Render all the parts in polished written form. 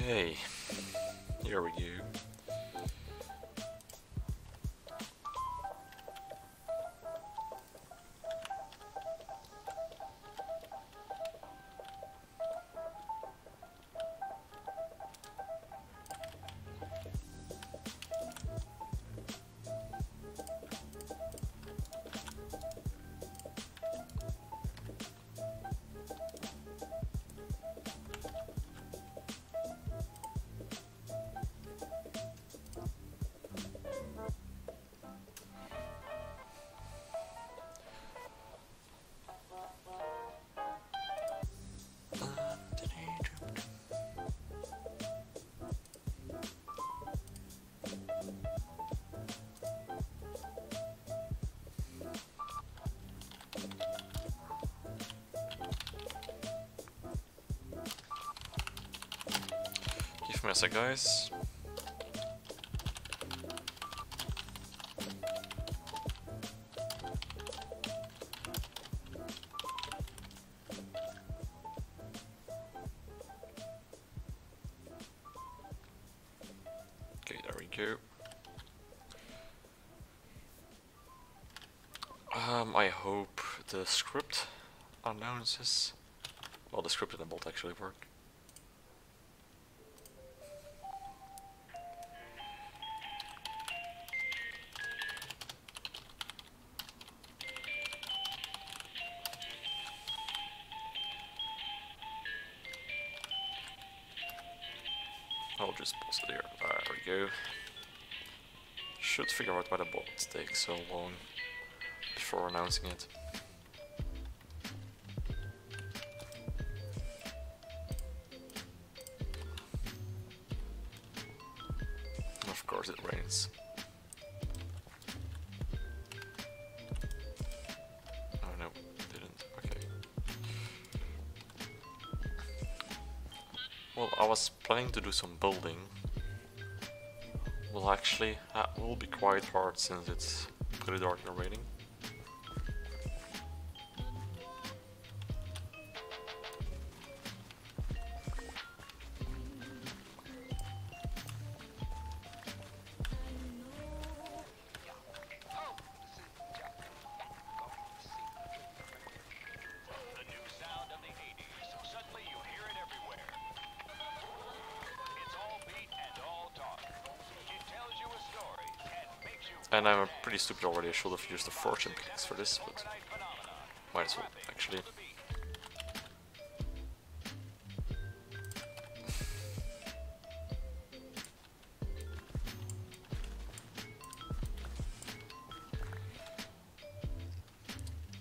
Okay, here we go. Give me a sec, guys. Okay, there we go. I hope the script announces. Well, the script and the bot actually work. I'll just pause it here. There we go. Should figure out why the bot takes so long before announcing it. Of course it rains. Oh no, it didn't. Okay. Well, I was planning to do some building. Well, actually, that will be quite hard since it's pretty dark and raining. And I'm pretty stupid already, I should have used the fortune cookies for this, but might as well, actually.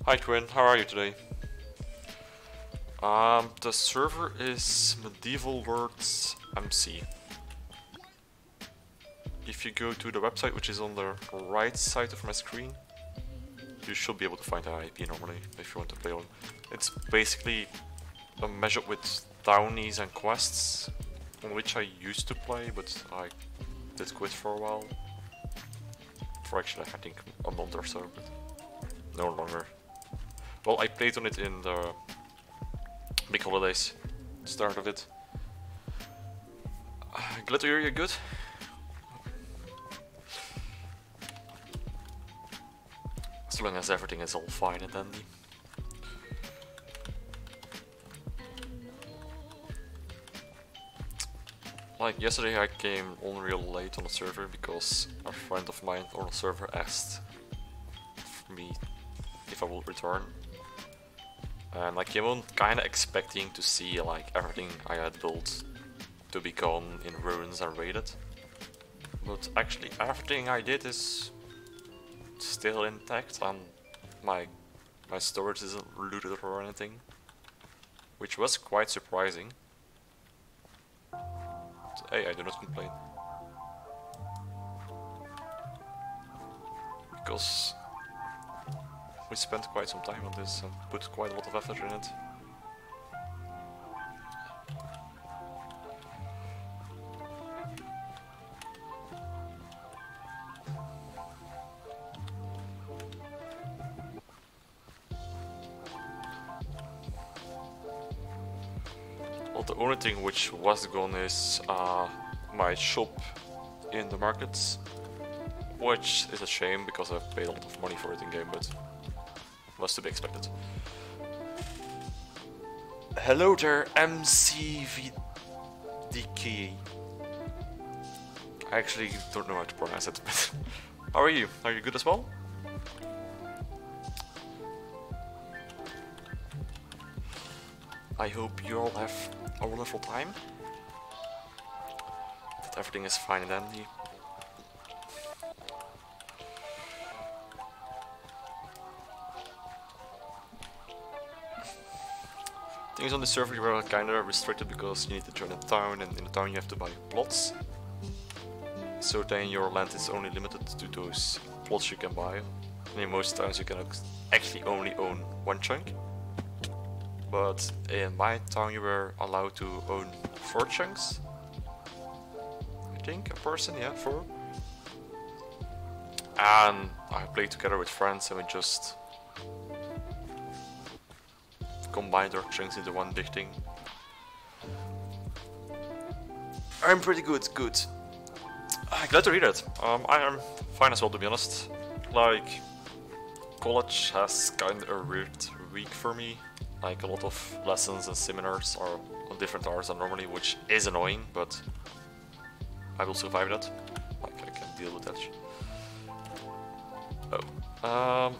Hi Twin, how are you today? The server is Medieval Words MC. If you go to the website, which is on the right side of my screen, you should be able to find the IP normally if you want to play on. It's basically a mashup with townies and quests, on which I used to play, but I did quit for a while. For actually, I think a month or so, but no longer. Well, I played on it in the big holidays, start of it. Glad to hear you're good. As long as everything is all fine and dandy. Like yesterday I came on real late on the server because a friend of mine on the server asked me if I would return. And I came on kinda expecting to see like everything I had built to be gone in ruins and raided. But actually everything I did is still intact and my storage isn't looted or anything, which was quite surprising. But, hey, I do not complain, because we spent quite some time on this and put quite a lot of effort in it. the only thing which was gone is my shop in the markets, which is a shame because I've paid a lot of money for it in game, but was to be expected. Hello there, MCVDK. I actually don't know how to pronounce it, but how are you? Are you good as well? I hope you all have a wonderful time, that everything is fine and dandy. Things on the server were kinda restricted because you need to join a town, and in the town you have to buy plots. So then your land is only limited to those plots you can buy. And in most towns you can actually only own one chunk. But in my town you were allowed to own 4 chunks. I think, a person, yeah, 4. And I played together with friends and we just combined our chunks into one big thing. I'm pretty good, good. Glad to hear that. I am fine as well, to be honest. Like, college has kind of a weird week for me. Like, a lot of lessons and seminars are on different hours than normally, which is annoying, but I will survive that. Like, I can deal with that. Oh.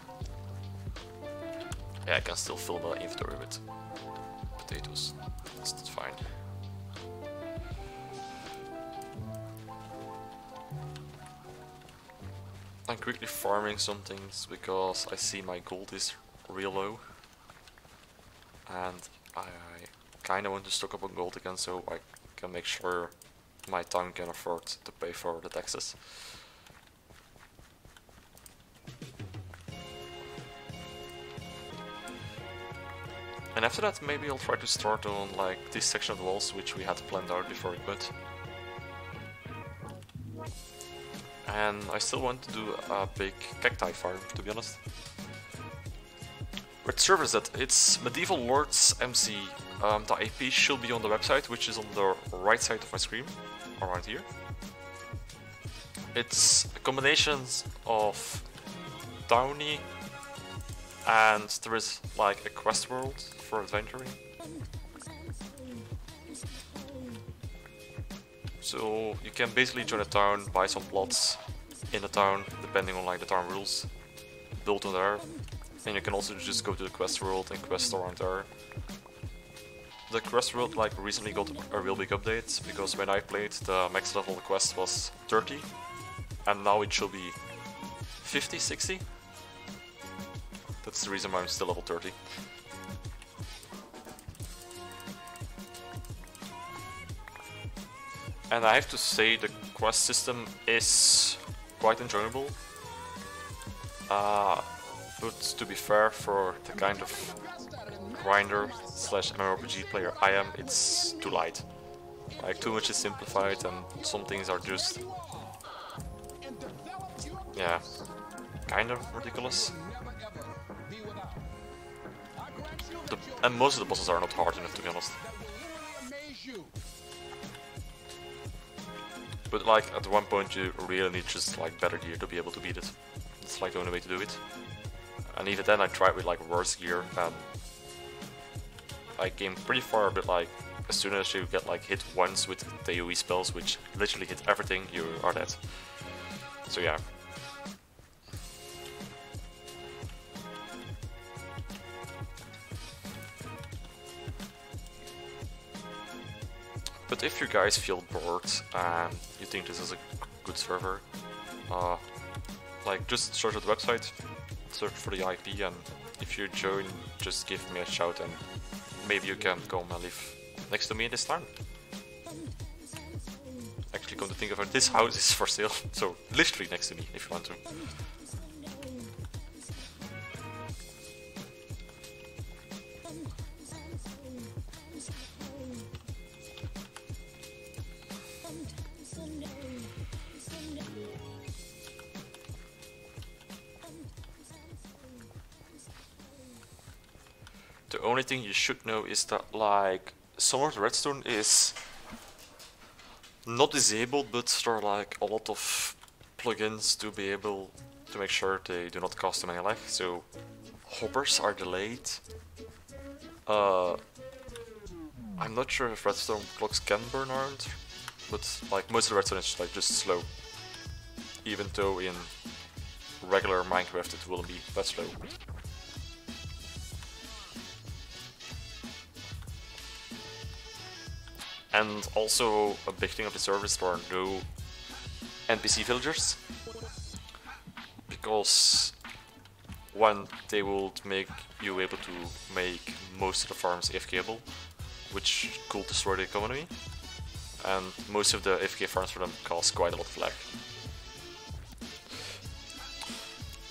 Yeah, I can still fill my inventory with potatoes. That's fine. I'm quickly farming some things because I see my gold is real low. And I kinda want to stock up on gold again so I can make sure my town can afford to pay for the taxes. And after that maybe I'll try to start on like this section of the walls which we had planned out before we quit. And I still want to do a big cacti farm, to be honest. What server is that? It's Medieval Lords MC. The IP should be on the website, which is on the right side of my screen, around here. It's a combination of Downey, and there is like a quest world for adventuring. So you can basically join a town, buy some plots in the town, depending on like the town rules, build on there, and you can also just go to the quest world and quest around there. The quest world like recently got a real big update, because when I played the max level of the quest was 30, and now it should be 50, 60. That's the reason why I'm still level 30. And I have to say the quest system is quite enjoyable. But to be fair, for the kind of grinder slash MMORPG player I am, it's too light. Like, too much is simplified and some things are just, yeah, kind of ridiculous. And most of the bosses are not hard enough, to be honest. But like at one point you really need just like better gear to be able to beat it. It's like the only way to do it. And even then I tried with like worse gear and I came pretty far, but like as soon as you get like hit once with the AoE spells, which literally hit everything, you are dead. So yeah. But if you guys feel bored and you think this is a good server, like just search at the website, search for the IP, and if you join, just give me a shout and maybe you can come and live next to me this time. Actually, come to think of it, this house is for sale, so literally next to me if you want to. The only thing you should know is that like Summer Redstone is not disabled, but there are like a lot of plugins to be able to make sure they do not cause too many lag. So hoppers are delayed. I'm not sure if redstone blocks can burn around, but like most of the redstone is like just slow. Even though in regular Minecraft it will be that slow. And also a big thing of the server is there are no NPC villagers, because one, they would make you able to make most of the farms AFKable, which could destroy the economy, and most of the AFK farms for them cause quite a lot of lag.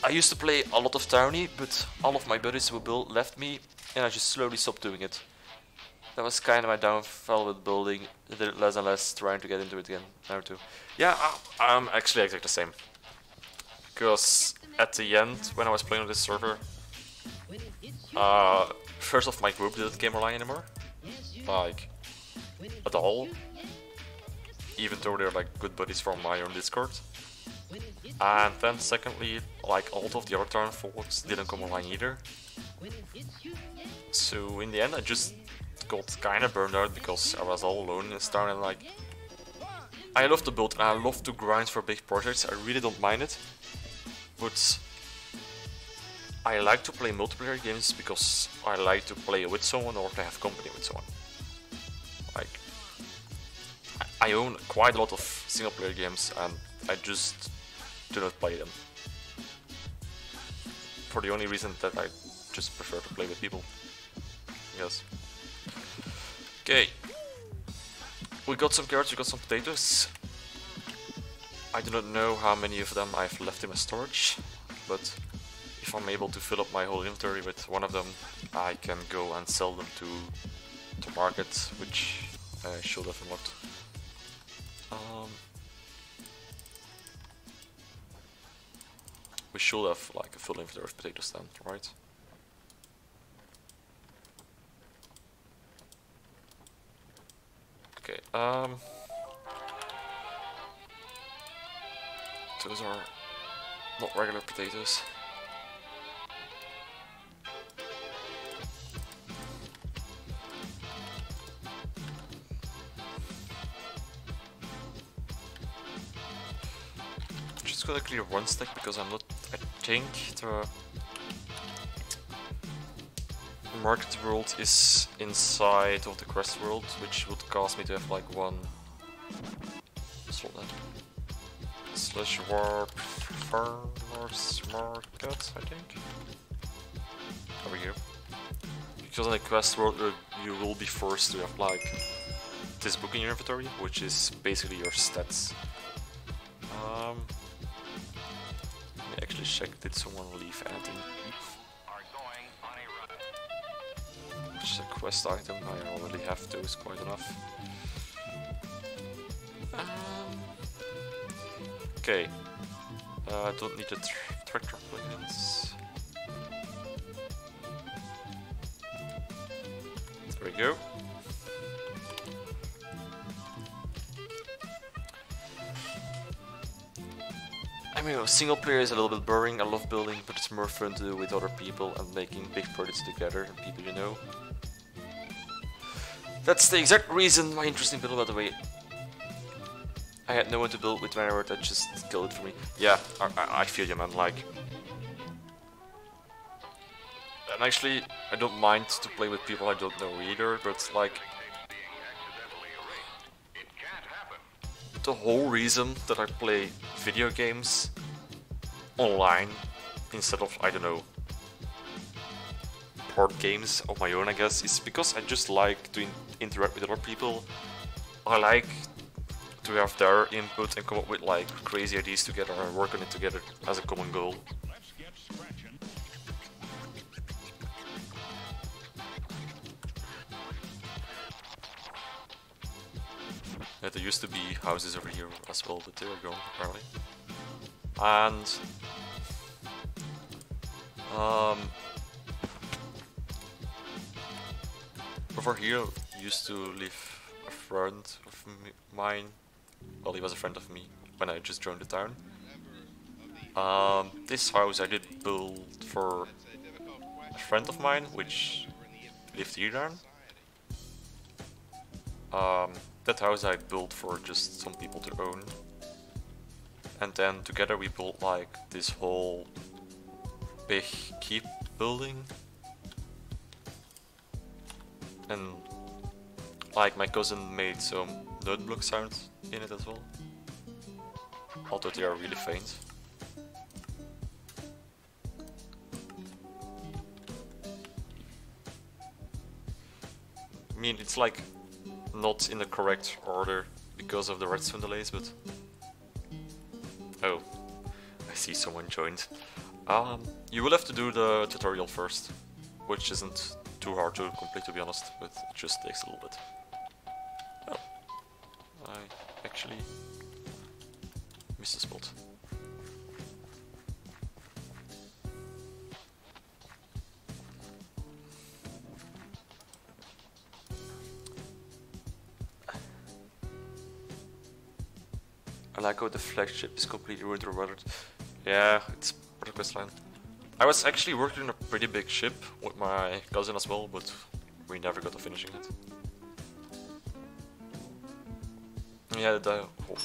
I used to play a lot of Towny, but all of my buddies who built left me, and I just slowly stopped doing it. That was kind of my downfall with building. I did it less and less, trying to get into it again now too. Yeah, I'm actually exactly the same. Because at the end, when I was playing on this server, first off, my group didn't game online anymore, like at all. Even though they're like good buddies from my own Discord. And then secondly, like all of the other town folks didn't come online either. So in the end, I just got kind of burned out because I was all alone in this town, and like I love to build and I love to grind for big projects. I really don't mind it, but I like to play multiplayer games because I like to play with someone or to have company with someone. Like I own quite a lot of single player games and I just do not play them for the only reason that I just prefer to play with people. Yes. Okay, we got some carrots, we got some potatoes. I do not know how many of them I've left in my storage, but if I'm able to fill up my whole inventory with one of them, I can go and sell them to market, which I should have unlocked. We should have like a full inventory of potatoes then, right? Okay, those are not regular potatoes. Just gonna clear one stack because I'm not, I think the market world is inside of the quest world, which would cause me to have like one slash warp farmers market, I think. There we go. Because in the quest world you will be forced to have like this book in your inventory, which is basically your stats. Let me actually check, did someone leave anything? Just a quest item, I already have those quite enough. Okay, I don't need the tractor plugins. There we go. I mean, single player is a little bit boring. I love building, but it's more fun to do with other people and making big projects together and people you know. That's the exact reason my interest in building, by the way. I had no one to build with whenever that just killed it for me. Yeah, I feel you, man. Like, and actually, I don't mind to play with people I don't know either, but like, the whole reason that I play video games online instead of, I don't know, board games of my own, I guess, is because I just like to interact with other people. I like to have their input and come up with like crazy ideas together and work on it together as a common goal. Yeah, there used to be houses over here as well, but they were gone apparently. And over here used to live a friend of mine. Well, he was a friend of me when I just joined the town. This house I did build for a friend of mine, which lived here then. That house I built for just some people to own. And then together we built like this whole big keep building. And like my cousin made some nut block sounds in it as well. Although they are really faint. I mean, it's like not in the correct order because of the redstone delays, but... Oh, I see someone joined. You will have to do the tutorial first, which isn't too hard to complete, to be honest, but it just takes a little bit. Oh, I actually missed a spot. I like how the flagship is completely ruined or weathered. Yeah, it's part of the questline. I was actually working on a pretty big ship with my cousin as well, but we never got to finishing it. Yeah, the whole...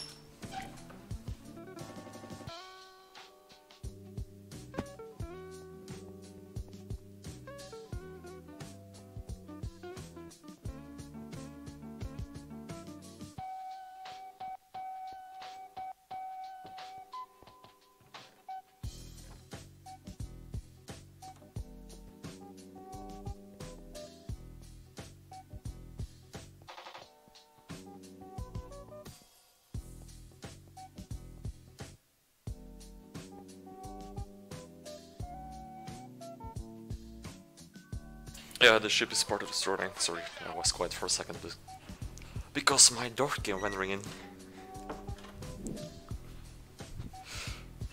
Yeah, the ship is part of the storyline. Sorry, I was quiet for a second, but... Because my door came wandering in.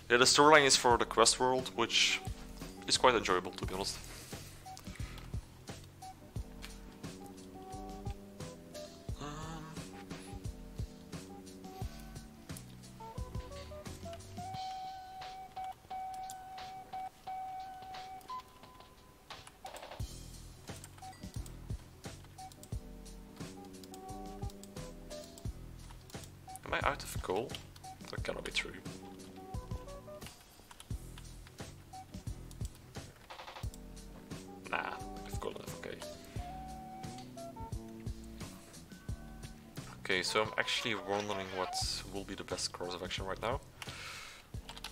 Yeah, the storyline is for the quest world, which is quite enjoyable, to be honest. Am I out of coal? That cannot be true. Nah, I've got enough, okay. Okay, so I'm actually wondering what will be the best course of action right now.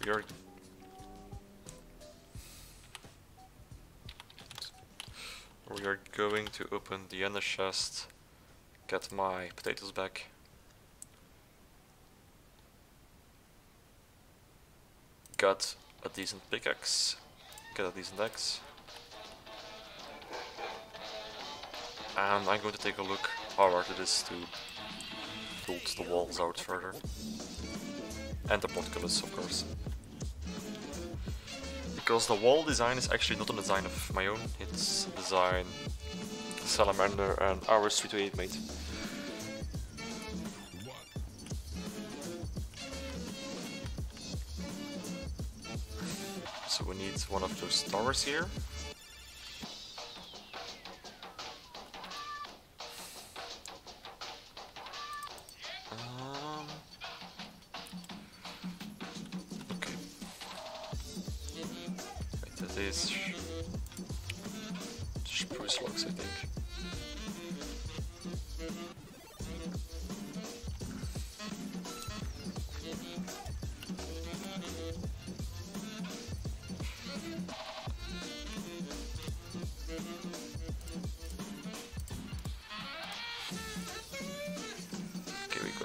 We are going to open the ender chest, get my potatoes back. Got a decent pickaxe, get a decent axe. And I'm going to take a look how hard it is to build the walls out further. And the portcullis, of course. Because the wall design is actually not a design of my own, it's a design Salamander and Hours328 made. So we need one of those towers here. Okay. Wait, that is spruce logs, I think.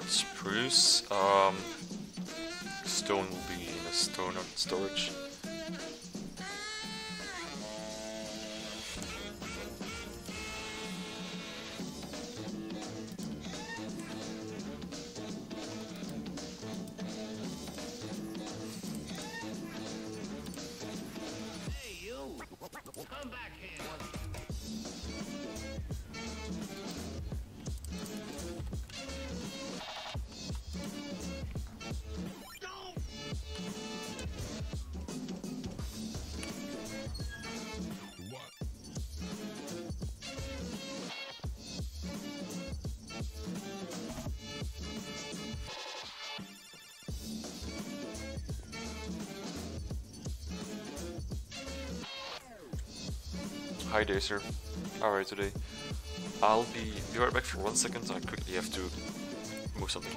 Spruce. Stone will be in a stone storage. Hey, you! Come back here! Hi Dacer, how are you today? I'll be right back for 1 second, I quickly have to move something.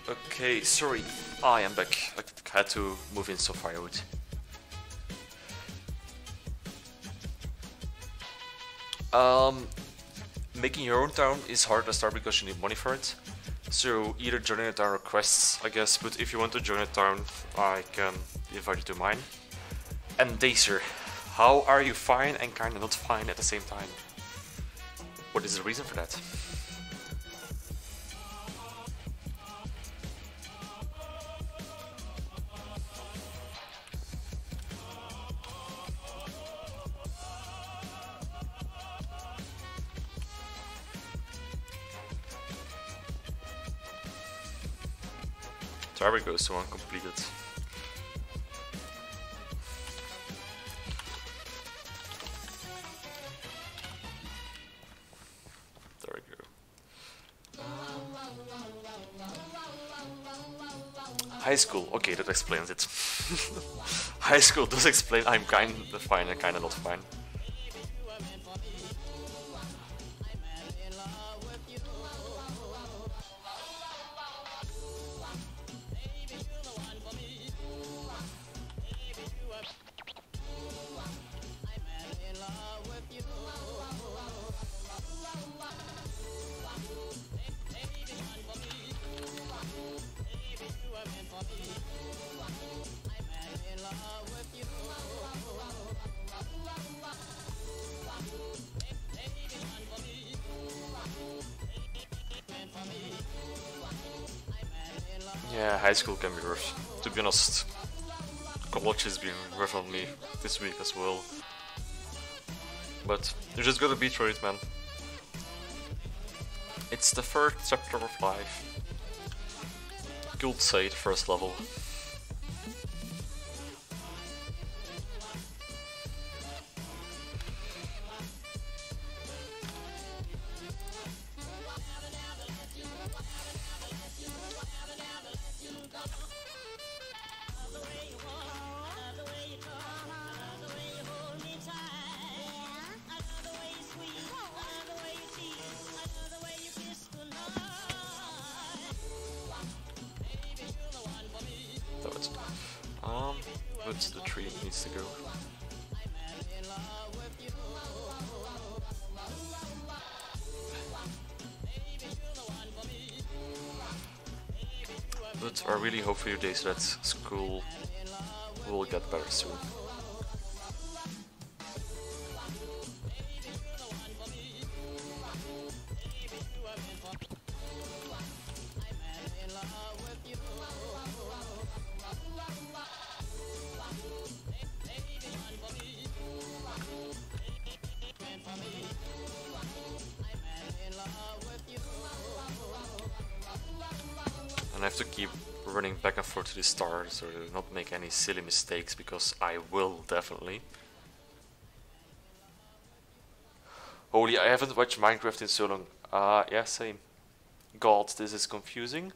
Okay, sorry, I am back. I had to move in so far out. Making your own town is hard to start because you need money for it. So either joining a town requests, I guess, but if you want to join a town, I can invite you to mine. And Dacer, how are you fine and kinda not fine at the same time? What is the reason for that? There we go, so uncompleted. There we go. High school, okay, that explains it. High school does explain I'm kinda fine and kinda not fine. Yeah, high school can be rough. To be honest, college has been rough on me this week as well. But you just gotta be through it, man. It's the first chapter of life. Guild Side, first level. But the tree needs to go. But I really hope for you days that school will get better soon. And I have to keep running back and forth to the stars so to not make any silly mistakes, because I will definitely. Holy, I haven't watched Minecraft in so long. Yeah, same. God, this is confusing.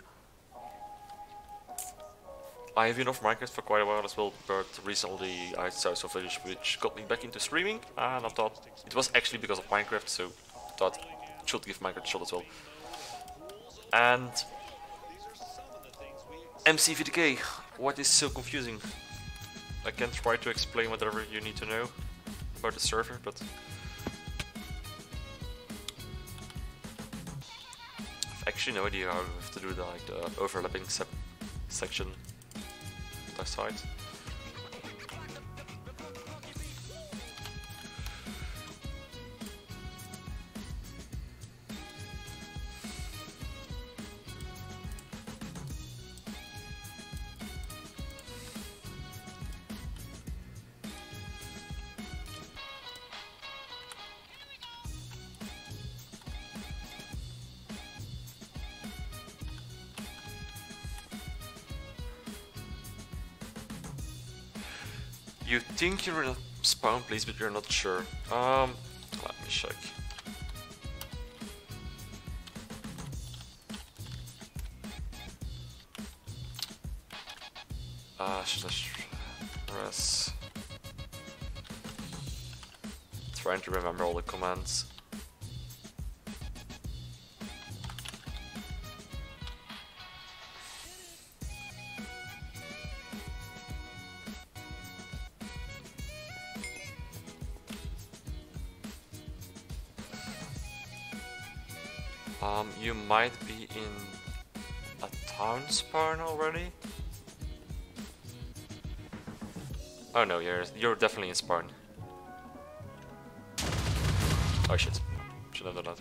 I have been off Minecraft for quite a while as well, but recently I saw some footage which got me back into streaming, and I thought it was actually because of Minecraft, so I thought I should give Minecraft a shot as well. And MCVDK, what is so confusing? I can try to explain whatever you need to know about the server, but I've actually no idea how I have to do the, like, the overlapping section by side. You think you're in a spawn place, but you're not sure. Let me check. Slash res. Trying to remember all the commands. You might be in a town spawn already. Oh no, you're definitely in spawn. Oh shit, should have done that.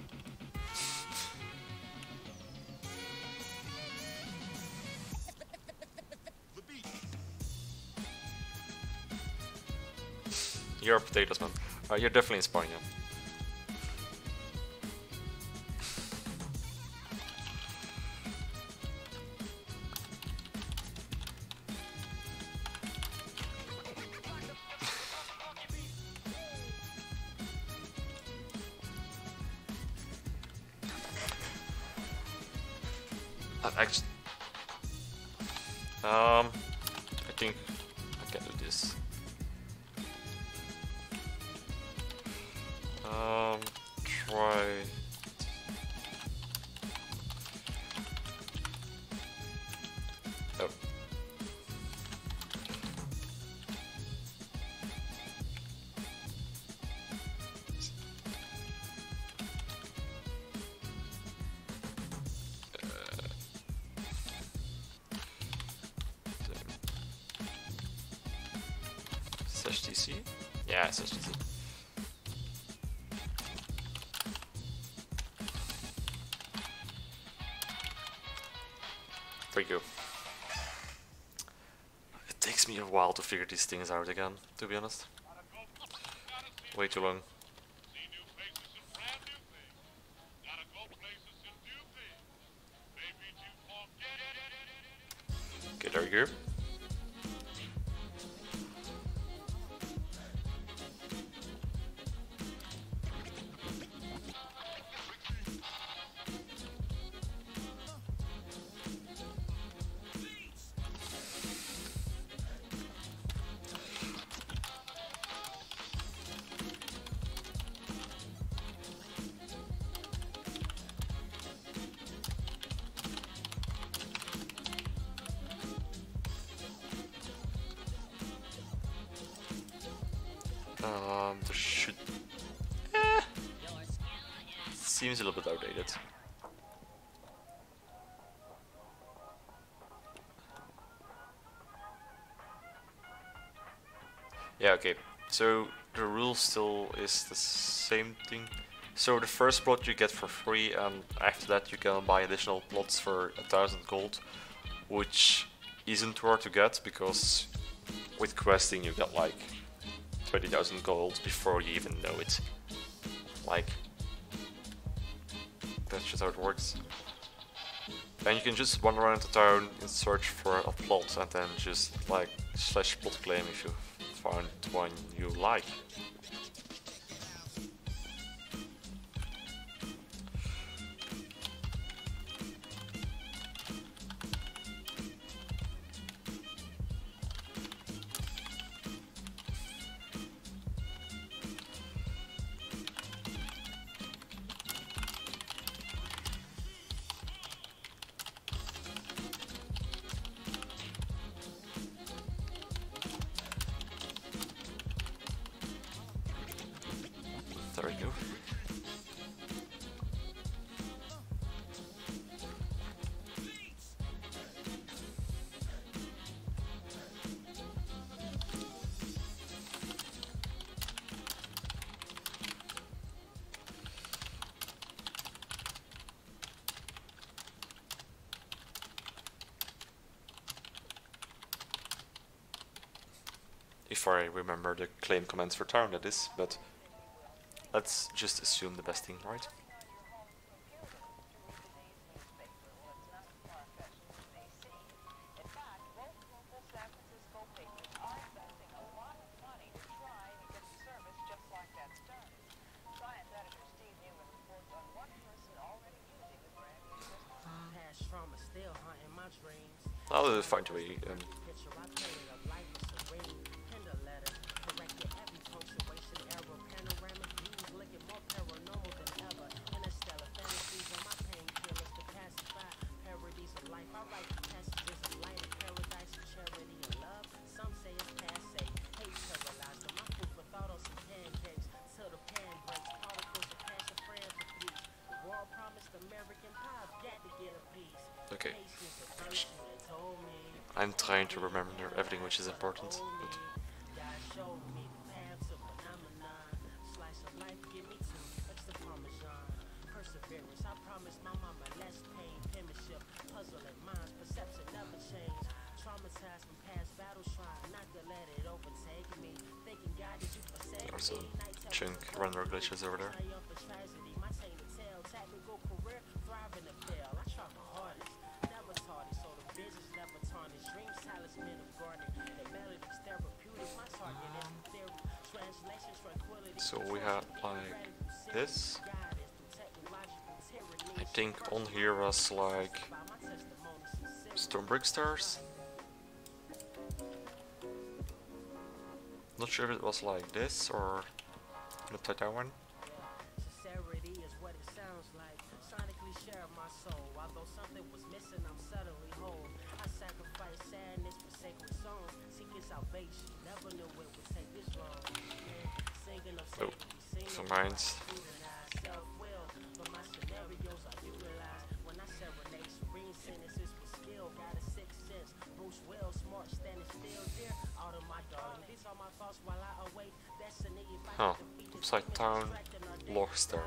You're potatoes, man. You're definitely in spawn, yeah. Actually, I think I can do this. Try. Oh. /TC? Yeah, it's /TC. There you go. It takes me a while to figure these things out again, to be honest. Way too long. Okay, there you go. There should... Seems a little bit outdated. Yeah, okay. So the rule still is the same thing. So the first plot you get for free, and after that you can buy additional plots for 1000 gold, which isn't hard to get because with questing you get like 20,000 gold before you even know it. Like, that's just how it works. And you can just wander around the town and search for a plot and then just like /plot claim if you find one you like. There we go. If I remember the claim commands for town, that is, but let's just assume the best thing, right? I'll find a way. Okay. I'm trying to remember everything which is important. But there's a chunk render glitches over there. So we have like this. I think on here was like Stormbrick stars. Not sure if it was like this or the upside down one. Oh, some mines. Huh, upside down, Lockstar.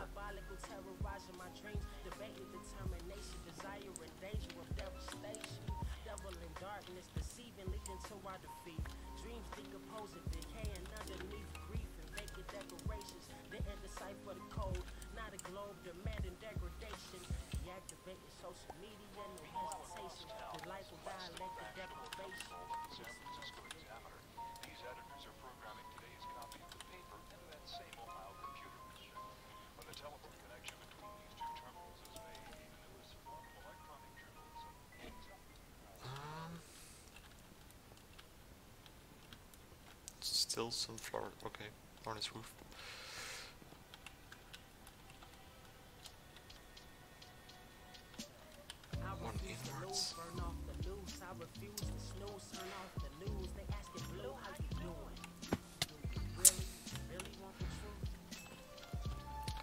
Still some floor. Okay, on his roof. One inwards.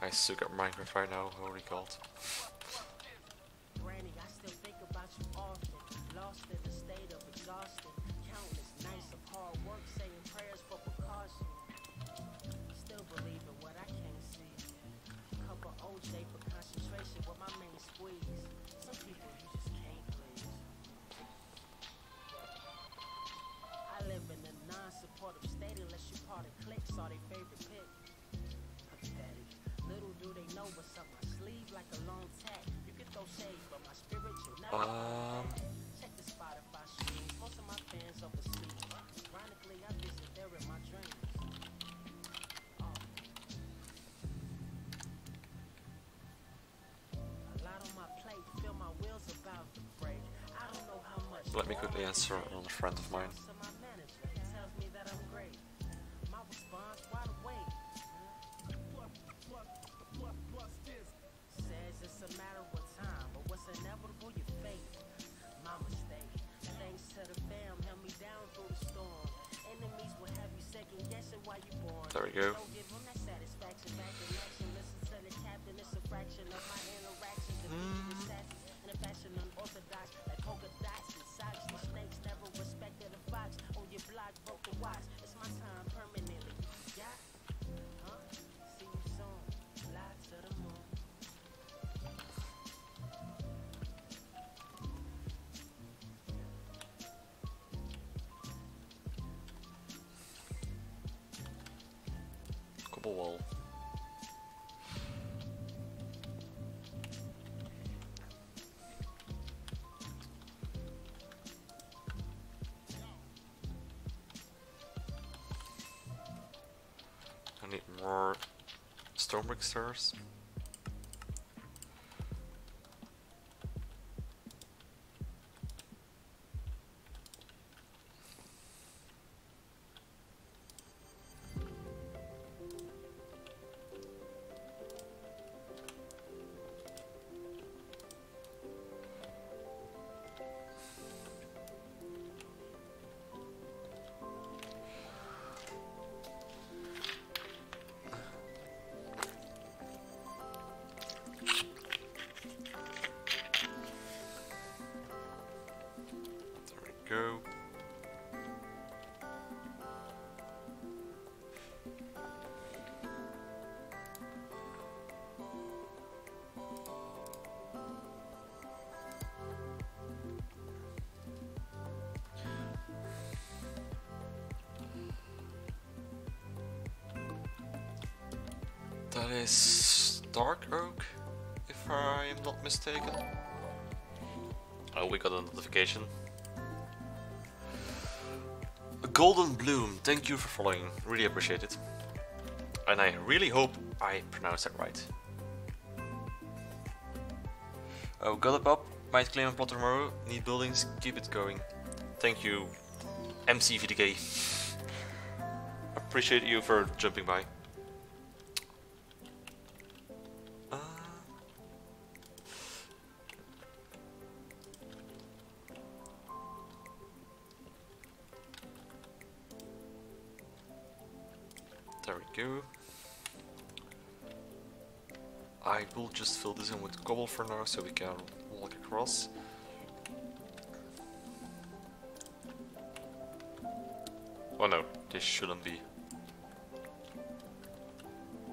I suck at Minecraft right now, holy god. Let me quickly answer on a friend of mine. There we go. Cobble wall. I need more stone brick stairs. Go. That is dark oak, if I am not mistaken. Oh, we got a notification. Golden Bloom, thank you for following, really appreciate it. And I really hope I pronounced that right. Oh, got up, might claim a plot tomorrow, need buildings, keep it going. Thank you, MCVDK. Appreciate you for jumping by. There we go. I will just fill this in with cobble for now so we can walk across. Oh no, this shouldn't be.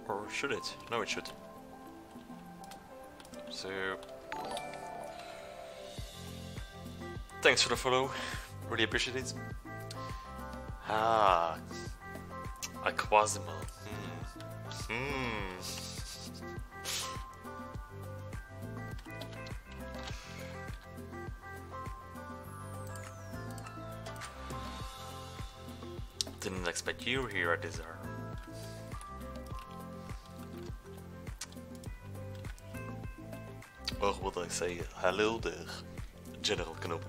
Or should it? No, it should. So... thanks for the follow, really appreciate it. Ah, Aquazima. Didn't expect you here at this hour. Or would I say hello there, General Kenobi.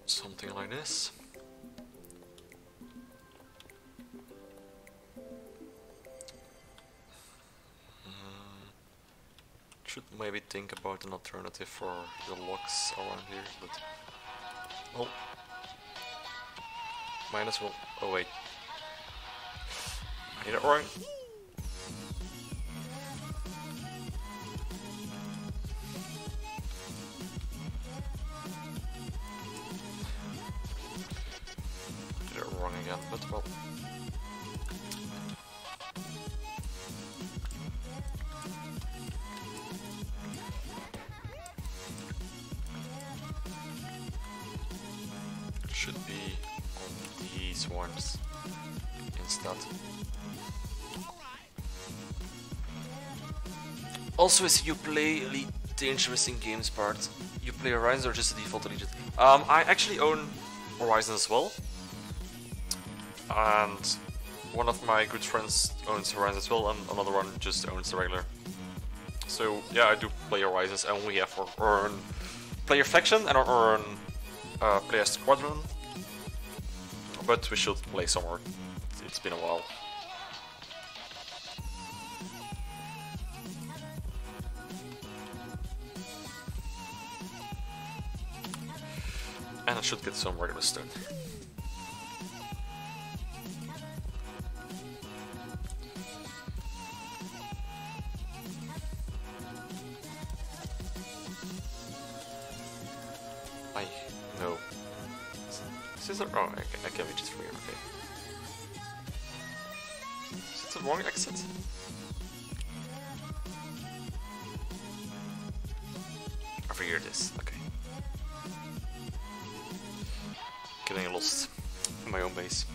Something like this. Should maybe think about an alternative for the locks around here, but well, might as well. Oh wait, I need it right. Did it wrong again, but well. Should be on these ones instead. Also, as you play Elite Dangerous in Games part, you play Horizon or just the default Elite? I actually own Horizon as well, and one of my good friends owns Horizon as well, and another one just owns the regular. So yeah, I do play Horizons, and we have our own player faction and our own player squadron, but we should play some more It's been a while. And I should get some regular stone. No. Is there? Oh, I can reach it from here, okay. Is it the wrong exit? Over here it is, okay. Getting lost in my own base.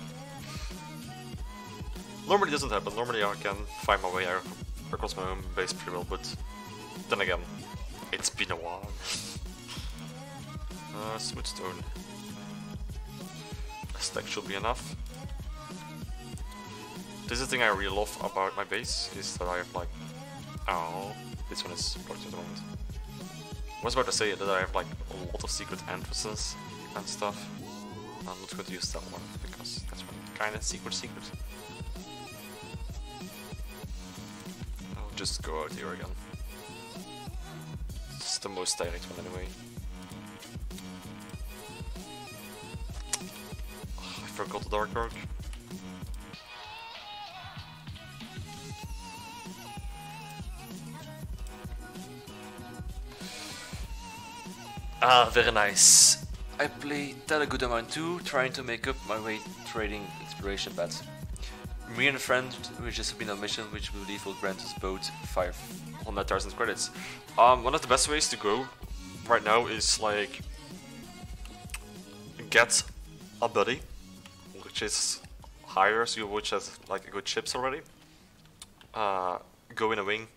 Normally it doesn't happen, normally I can find my way across my own base pretty well, but then again, it's been a while. Smooth stone. A stack should be enough. This is the thing I really love about my base, is that I have like... Oh, this one is blocked at the moment. I was about to say that I have like a lot of secret entrances and stuff. I'm not going to use that one, because that's kind of secret. I'll just go out here again. It's the most direct one anyway. I forgot the Dark Orc. Ah, very nice. I played that a good amount too, trying to make up my way trading exploration bets. Me and a friend, we just been on a mission which we believe will grant us both 500,000 credits. One of the best ways to go right now is like get a buddy, which is hires you, which has like good ships already. Go in a wing,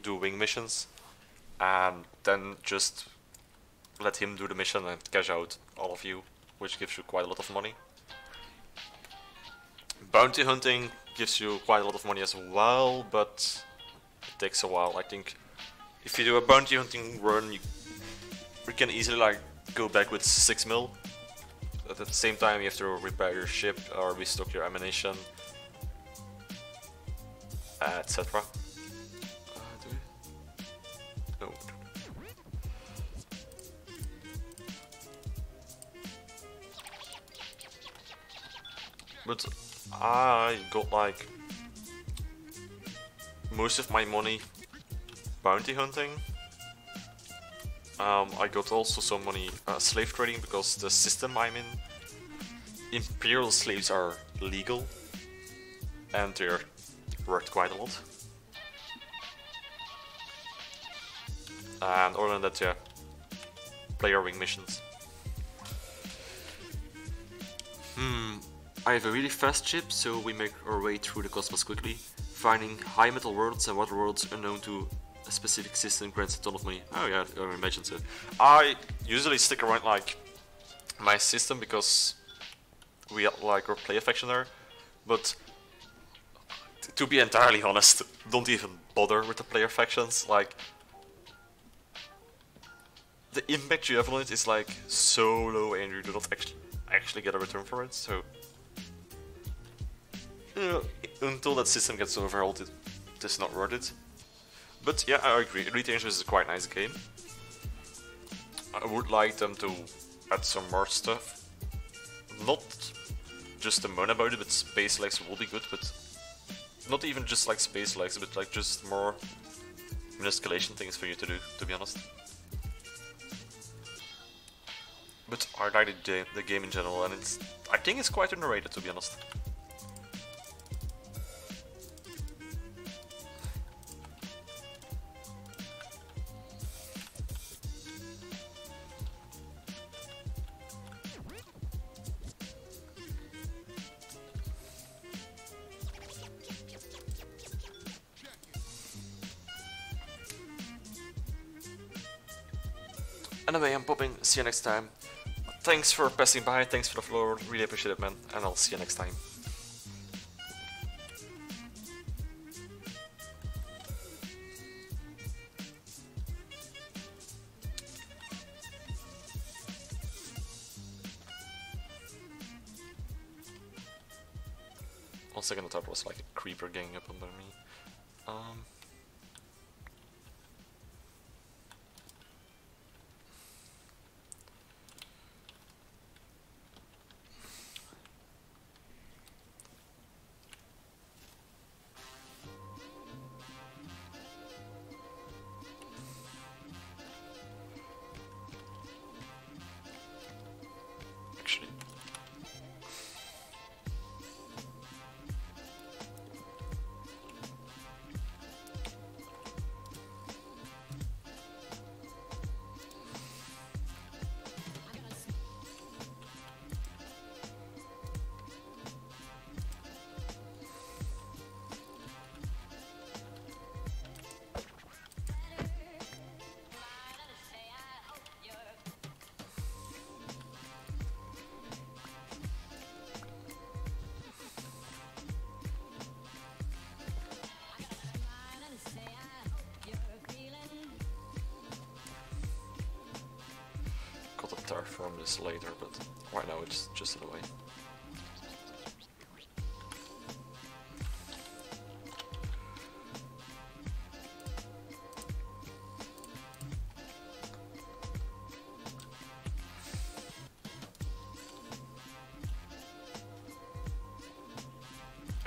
do wing missions, and then just let him do the mission and cash out all of you, which gives you quite a lot of money. Bounty hunting gives you quite a lot of money as well, but it takes a while. I think if you do a bounty hunting run, you can easily like go back with 6 mil. At the same time, you have to repair your ship or restock your ammunition, etc. No. But I got like most of my money bounty hunting. I got also some money slave trading, because the system I'm in, imperial slaves are legal and they're worth quite a lot. And other than that, yeah, player wing missions. I have a really fast ship, so we make our way through the cosmos quickly, finding high metal worlds and water worlds unknown to a specific system grants a ton of money. Oh yeah, I imagine so. I usually stick around like my system because we like our player faction there, but to be entirely honest, don't even bother with the player factions. Like, the impact you have on it is like so low and you do not actually get a return for it, so until that system gets overhauled, it's not worth it. But yeah, I agree, Elite Dangerous is a quite nice game. I would like them to add some more stuff. Not just the moan about it, but space legs will be good, but not even just like space legs, but like just more escalation things for you to do, to be honest. But I like the game in general, and I think it's quite underrated, to be honest. Anyway, I'm popping, see you next time. Thanks for passing by, thanks for the floor, really appreciate it, man, and I'll see you next time. 1 second I thought it was like a creeper ganging up on me. Actually, got a terraform this later, but right now it's just in the way.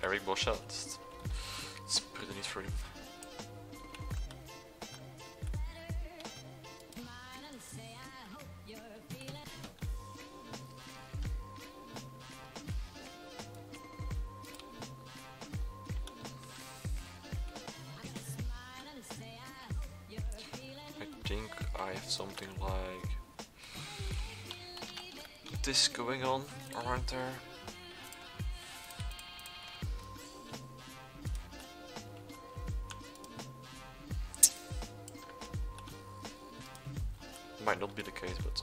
Eric Boschel, it's pretty neat for him. I think I have something like this going on around there. Might not be the case, but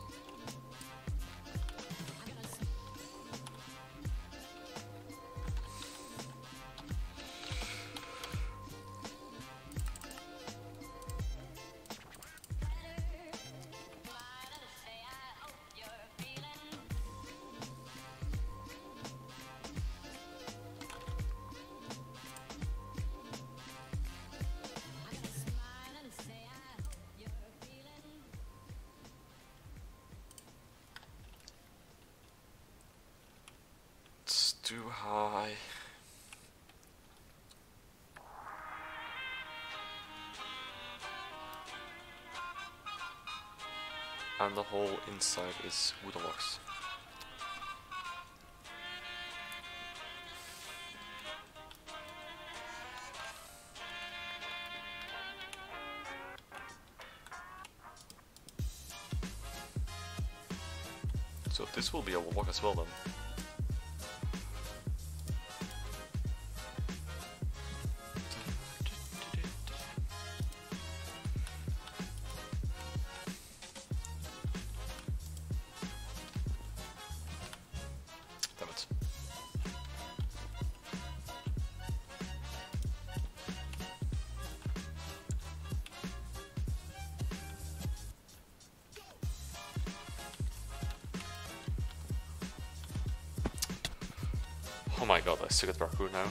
it's too high. And the whole inside is wooden blocks. So this will be a block as well then. Damn it. Oh my god, I suck at parkour now.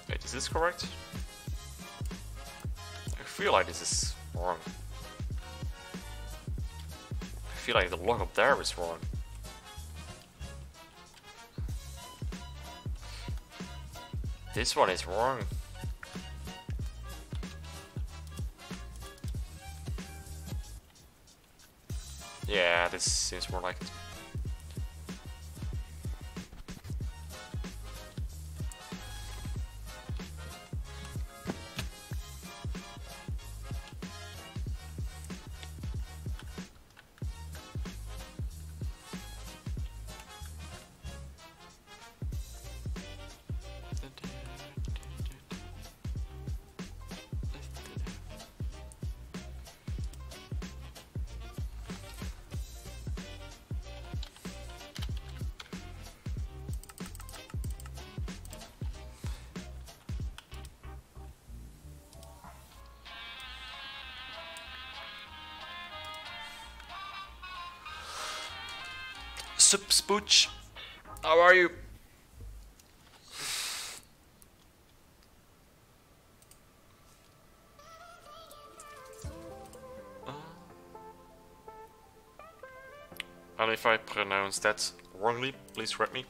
Wait, is this correct? I feel like this is wrong. I feel like the block up there is wrong. This one is wrong. Yeah, this seems more like it. Sup, Spooch? How are you? And if I pronounce that wrongly, please correct me.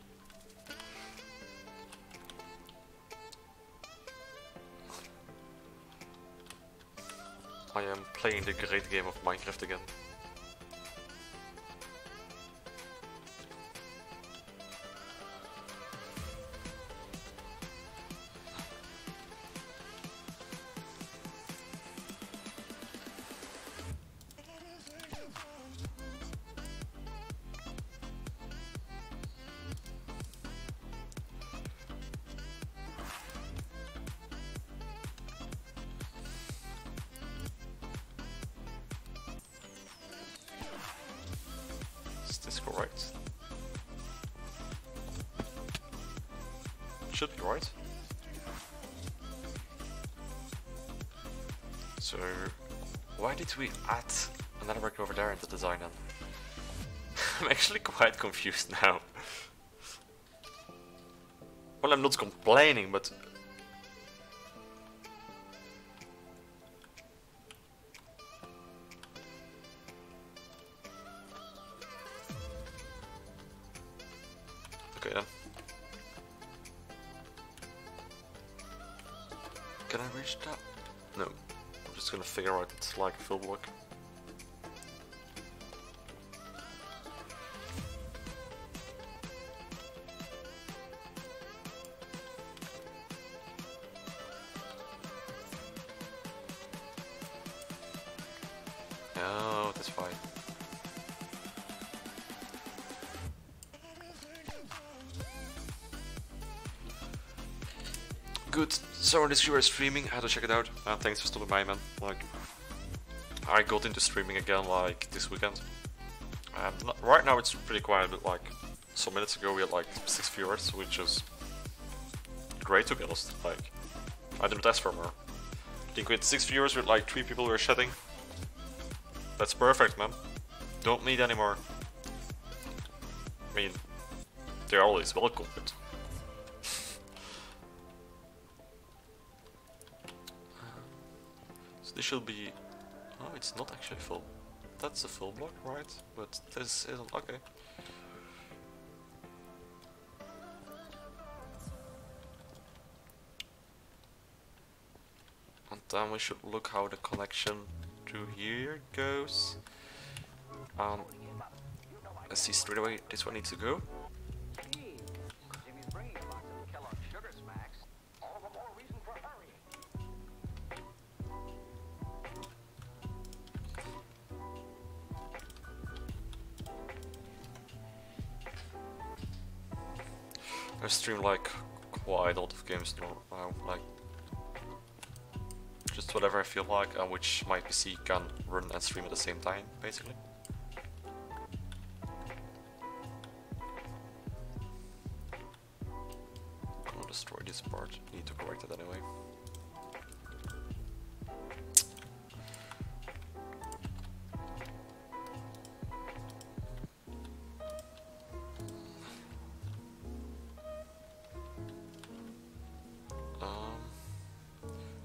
I am playing the great game of Minecraft again. Is this correct? Should be right. So, why did we add another work over there in the design then? I'm actually quite confused now. Well, I'm not complaining, but... Okay then. Can I reach that? No. I'm just gonna figure out it's like a full block. Oh, that's fine. Good. So this viewer is streaming. I had to check it out. Thanks for stopping by, man. Like, I got into streaming again like this weekend. Right now it's pretty quiet, but like some minutes ago we had like 6 viewers, which is great to be honest. Like, I didn't ask for more. I think we had 6 viewers with like 3 people who were chatting. That's perfect, man. Don't need any more. I mean, they're always welcome, but... So this should be... Oh, it's not actually full. That's a full block, right? But this isn't... Okay. And then we should look how the connection to here goes. I see straight away this one needs to go. I stream like quite a lot of games now, like just whatever I feel like, and which my PC can run and stream at the same time, basically. I'm gonna destroy this part, need to correct it anyway.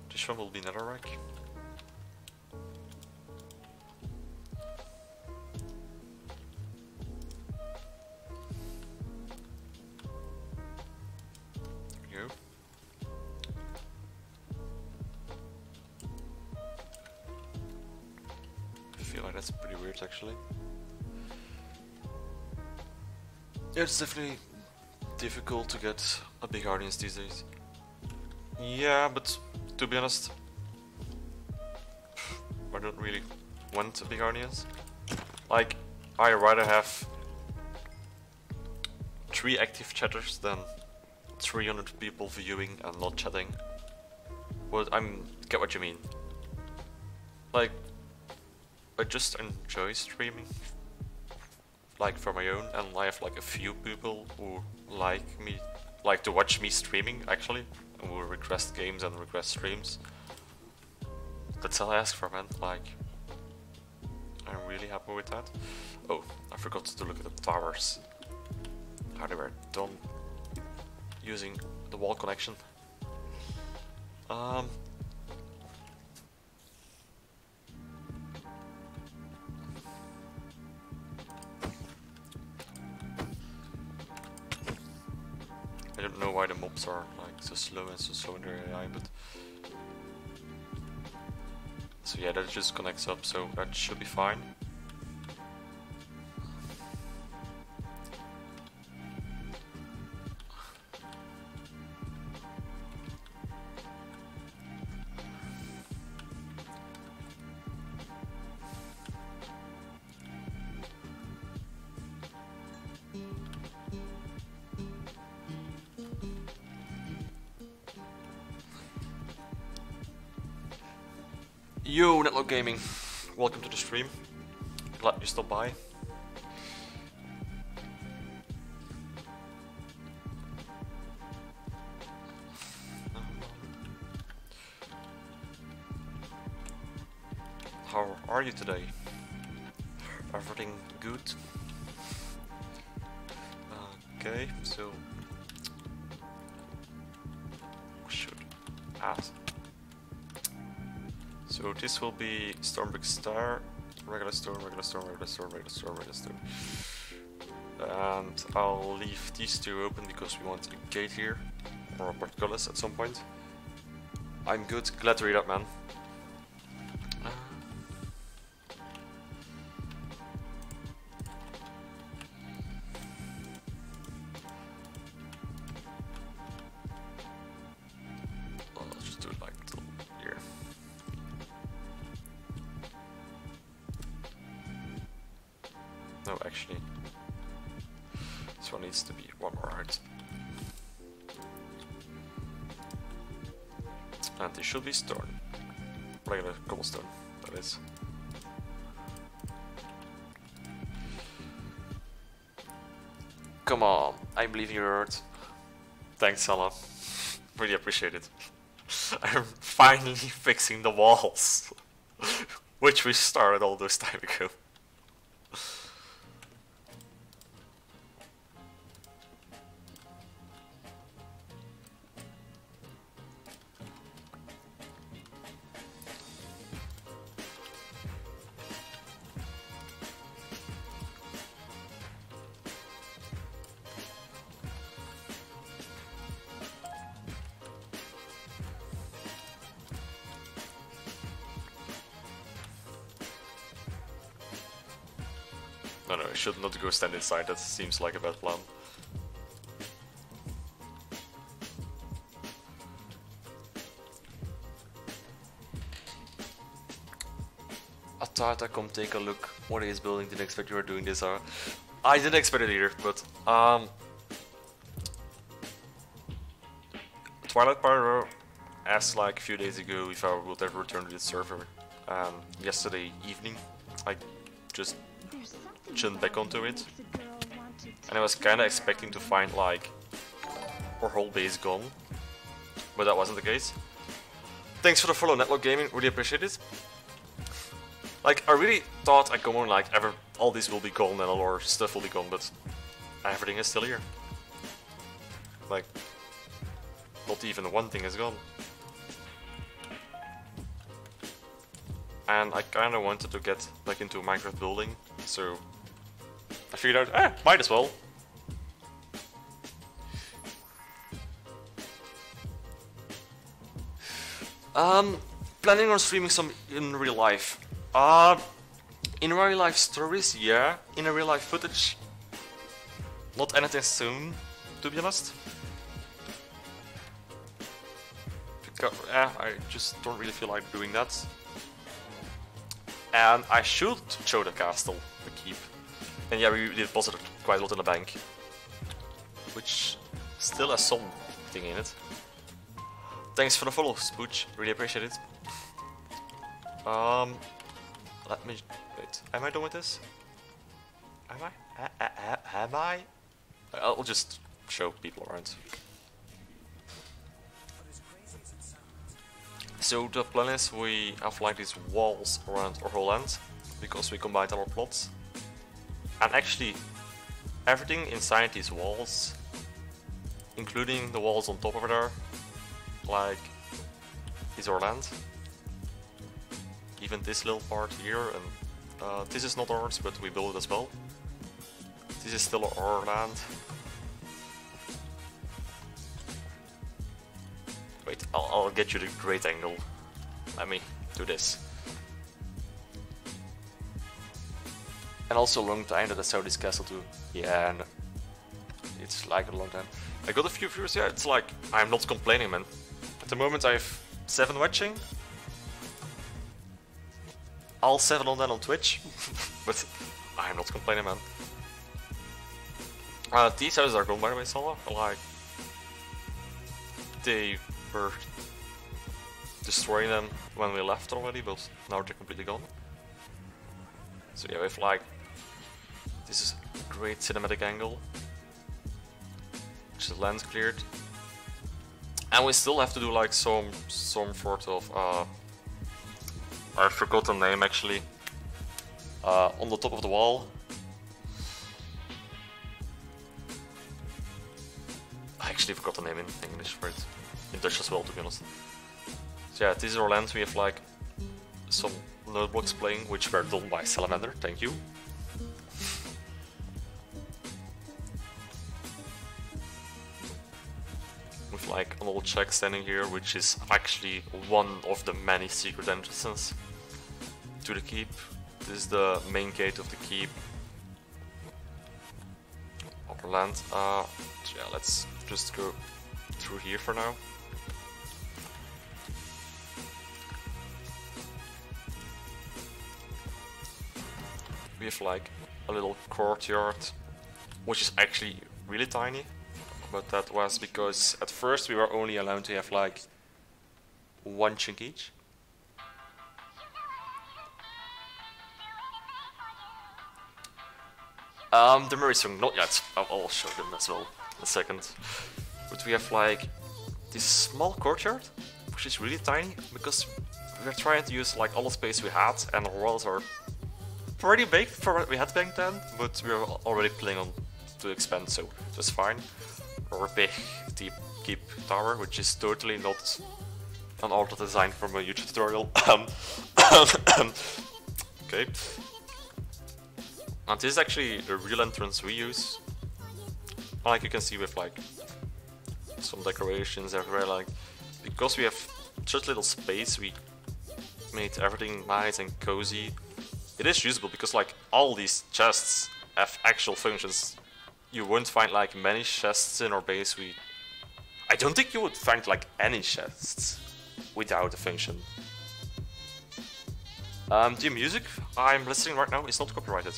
This one will be netherrack. There we go. I feel like that's pretty weird actually. Yeah, it's definitely difficult to get a big audience these days. Yeah, but to be honest, I don't really want a big audience. Like, I rather have 3 active chatters than 300 people viewing and not chatting. Well, get what you mean. Like, I just enjoy streaming, like for my own, and I have like a few people who like to watch me streaming actually. And will request games and request streams. That's all I ask for, man. Like, I'm really happy with that. Oh, I forgot to look at the towers. they were done using the wall connection. I don't know why the mobs are like so slow and so slow in their AI, but so yeah, that just connects up, so that should be fine. Yo, Netlock Gaming, welcome to the stream. Glad you stopped by. How are you today? Everything good? Okay, so should add. So this will be Stormbreak Star, regular storm, regular storm, regular storm, regular storm, regular storm. And I'll leave these two open because we want a gate here, or a portcullis at some point. I'm good, glad to read that, man. Let's just do it like till here. No, actually, this one needs to be one more height. And it should be stone. Regular cobblestone, that is. Come on, I believe in your word. Thanks, Salah. Really appreciate it. I'm finally fixing the walls, which we started all those time ago. No, I should not go stand inside, that seems like a bad plan. I thought I'd come take a look what he is building, didn't expect you were doing this. I didn't expect it either, but Twilight Pyro asked like a few days ago if I would ever return to the server, and yesterday evening I just jumped back onto it, and I was kinda expecting to find like our whole base gone, but that wasn't the case. Thanks for the follow, Netlock Gaming, really appreciate it. Like, I really thought I'd come on like all these will be gone and all our stuff will be gone, but everything is still here. Like, not even one thing is gone. And I kinda wanted to get back into a Minecraft building, so I figured out, might as well. Planning on streaming some in real life. In real life stories, yeah. In a real life footage, not anything soon, to be honest. Because, I just don't really feel like doing that. And I should show the castle, the keep. And yeah, we deposited quite a lot in the bank, which still has something in it. Thanks for the follow, Spooch. Really appreciate it. Let me wait. Am I done with this? Am I? Am I? I'll just show people around. So the plan is we have like these walls around our whole land because we combined our plots. And actually, everything inside these walls, including the walls on top over there, like, is our land. Even this little part here, and this is not ours, but we built it as well. This is still our land. Wait, I'll get you the great angle. Let me do this. And also a long time that I saw this castle too. Yeah, and it's like a long time. I got a few viewers, yeah, it's like, I'm not complaining, man. At the moment I have 7 watching. All 7 on that on Twitch. But I'm not complaining, man. These houses are gone, by the way, Salah. Like, they were destroying them when we left already, but now they're completely gone. So yeah, we have like, this is a great cinematic angle, which is land cleared, and we still have to do like some sort of I forgot the name actually, on the top of the wall. I actually forgot the name in English for it, in Dutch as well, to be honest. So yeah, this is our land. We have like some node blocks playing, which were done by Salamander, thank you. With like an old check standing here, which is actually one of the many secret entrances to the keep. This is the main gate of the keep. Upper land. Yeah, let's just go through here for now. We have like a little courtyard, which is actually really tiny, but that was because at first we were only allowed to have like 1 chink each. The Murray song, not yet. I'll show them as well in a second. But we have like this small courtyard, which is really tiny, because we were trying to use like all the space we had, and our walls are pretty big for what we had back then, but we were already planning on to expand, so that's fine. Our big deep keep tower, which is totally not an auto design from a YouTube tutorial. Okay. And this is actually the real entrance we use. Like you can see with like some decorations everywhere, like because we have such little space, we made everything nice and cozy. It is usable because like all these chests have actual functions. You won't find like many chests in our base. I don't think you would find like any chests without a function. The music I'm listening right now is not copyrighted.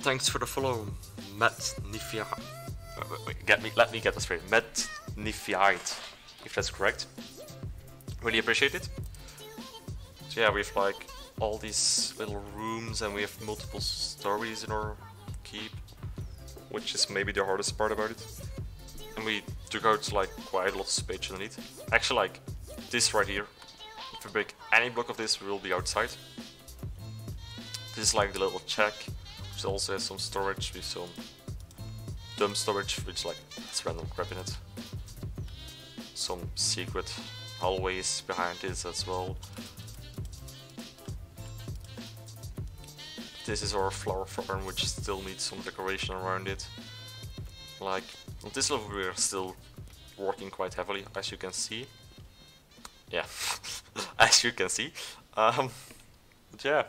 Thanks for the follow, Matt Nifia. Let me get this straight. Matt Nifiite, if that's correct. Really appreciate it. So yeah, we have like all these little rooms, and we have multiple stories in our keep, which is maybe the hardest part about it. And we took out like quite a lot of space underneath. Actually, like this right here. If we break any block of this, we will be outside. This is like the little check. Which also has some storage with some dumb storage, which like it's random crap in it. Some secret hallways behind this as well. This is our flower farm, which still needs some decoration around it. Like on this level we are still working quite heavily, as you can see. Yeah, as you can see. But yeah.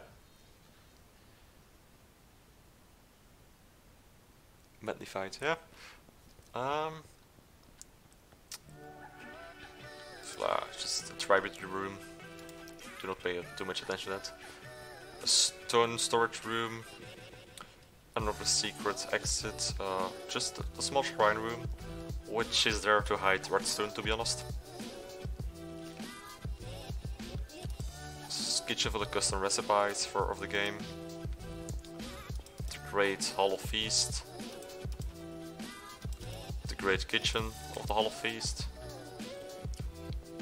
Magnified, yeah. Just a tributary room. Do not pay too much attention to that. A stone storage room. Another secret exit. Just a small shrine room, which is there to hide redstone, to be honest. kitchen for the custom recipes of the game. The Great Hall of Feast. The Great Kitchen of the Hall of Feast.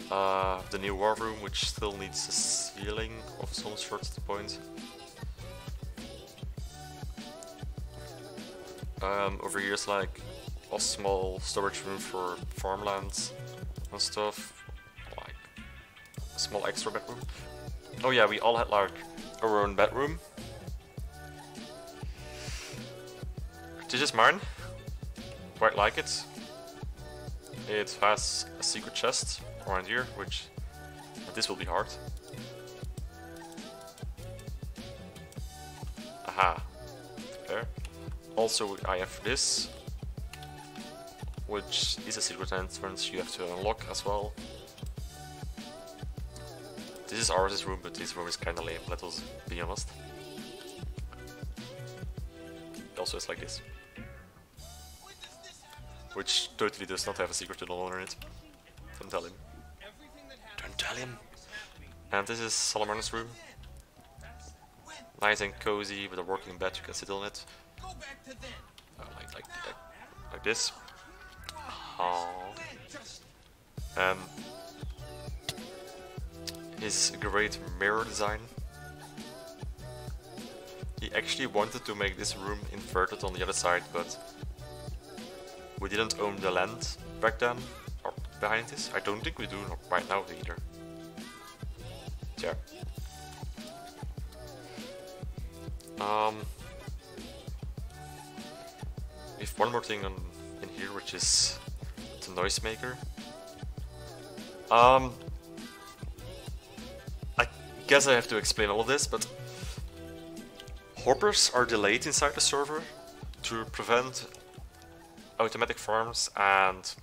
The new war room, which still needs a ceiling of some sort at the point. Over here is like a small storage room for farmlands and stuff, like a small extra bedroom. Oh yeah, we all had like our own bedroom. This is mine. Quite like it. It has a secret chest around here, which this will be hard. Aha. There. Also, I have this, which is a secret entrance you have to unlock as well. This is ours' room, but this room is kinda lame, let us be honest. It also is like this. Which totally does not have a secret tunnel in it. Don't tell him. Don't tell him! And this is Salamander's room. Nice and cozy with a working bed, you can sit on it. Like this. And his great mirror design. He actually wanted to make this room inverted on the other side, but we didn't own the land back then, or behind this. I don't think we do right now either. Yeah. We have one more thing in here, which is the noisemaker. I guess I have to explain all of this, but hoppers are delayed inside the server to prevent automatic farms and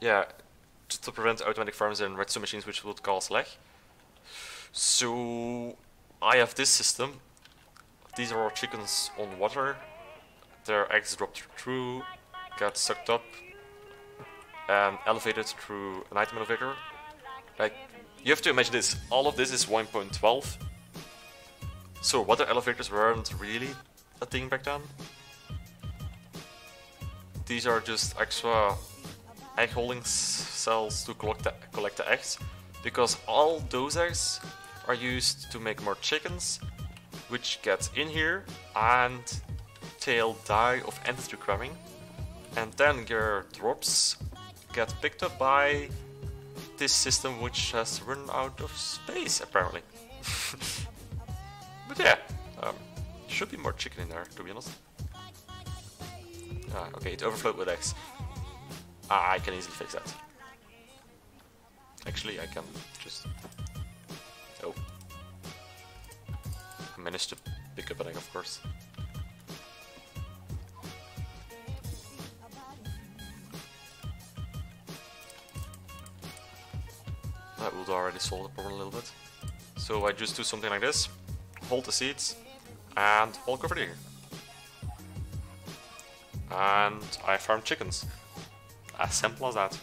yeah, to prevent automatic farms and redstone machines, which would cause lag. So I have this system. These are our chickens on water. Their eggs dropped through, get sucked up, and elevated through an item elevator. Like, you have to imagine this. All of this is 1.12. So water elevators weren't really a thing back then. These are just extra egg holding cells to collect the eggs, because all those eggs are used to make more chickens, which get in here and tail die of entity cramming, and then your drops get picked up by this system, which has run out of space apparently. But yeah, should be more chicken in there, to be honest. Okay, it overflowed with eggs. I can easily fix that. Actually, I can just... Oh. I managed to pick up an egg, of course. That would already solve the problem a little bit. So I just do something like this, hold the seeds, and walk over here. And I farm chickens. As simple as that.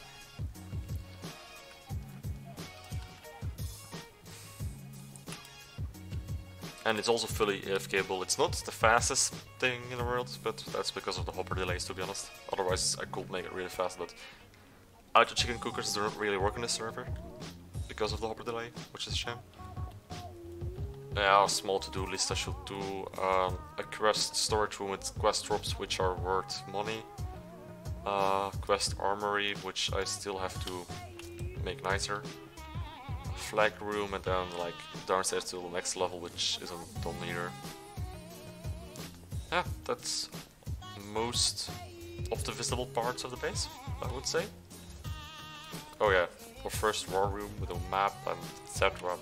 And it's also fully AFKable. It's not the fastest thing in the world, but that's because of the hopper delays, to be honest. Otherwise I could make it really fast, but auto chicken cookers don't really work on this server because of the hopper delay, which is a shame. Yeah, a small to-do list I should do. A quest storage room with quest drops which are worth money. Quest armory, which I still have to make nicer. Flag room, and then like downstairs to the next level, which isn't done either. Yeah, that's most of the visible parts of the base, I would say. Oh yeah, our first war room with a map and etc.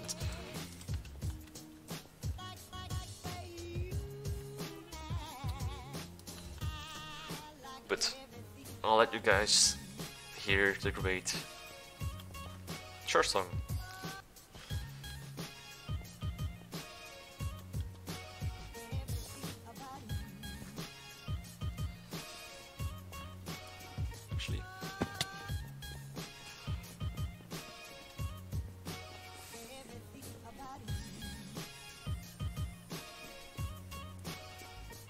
But I'll let you guys hear the great church song. Actually,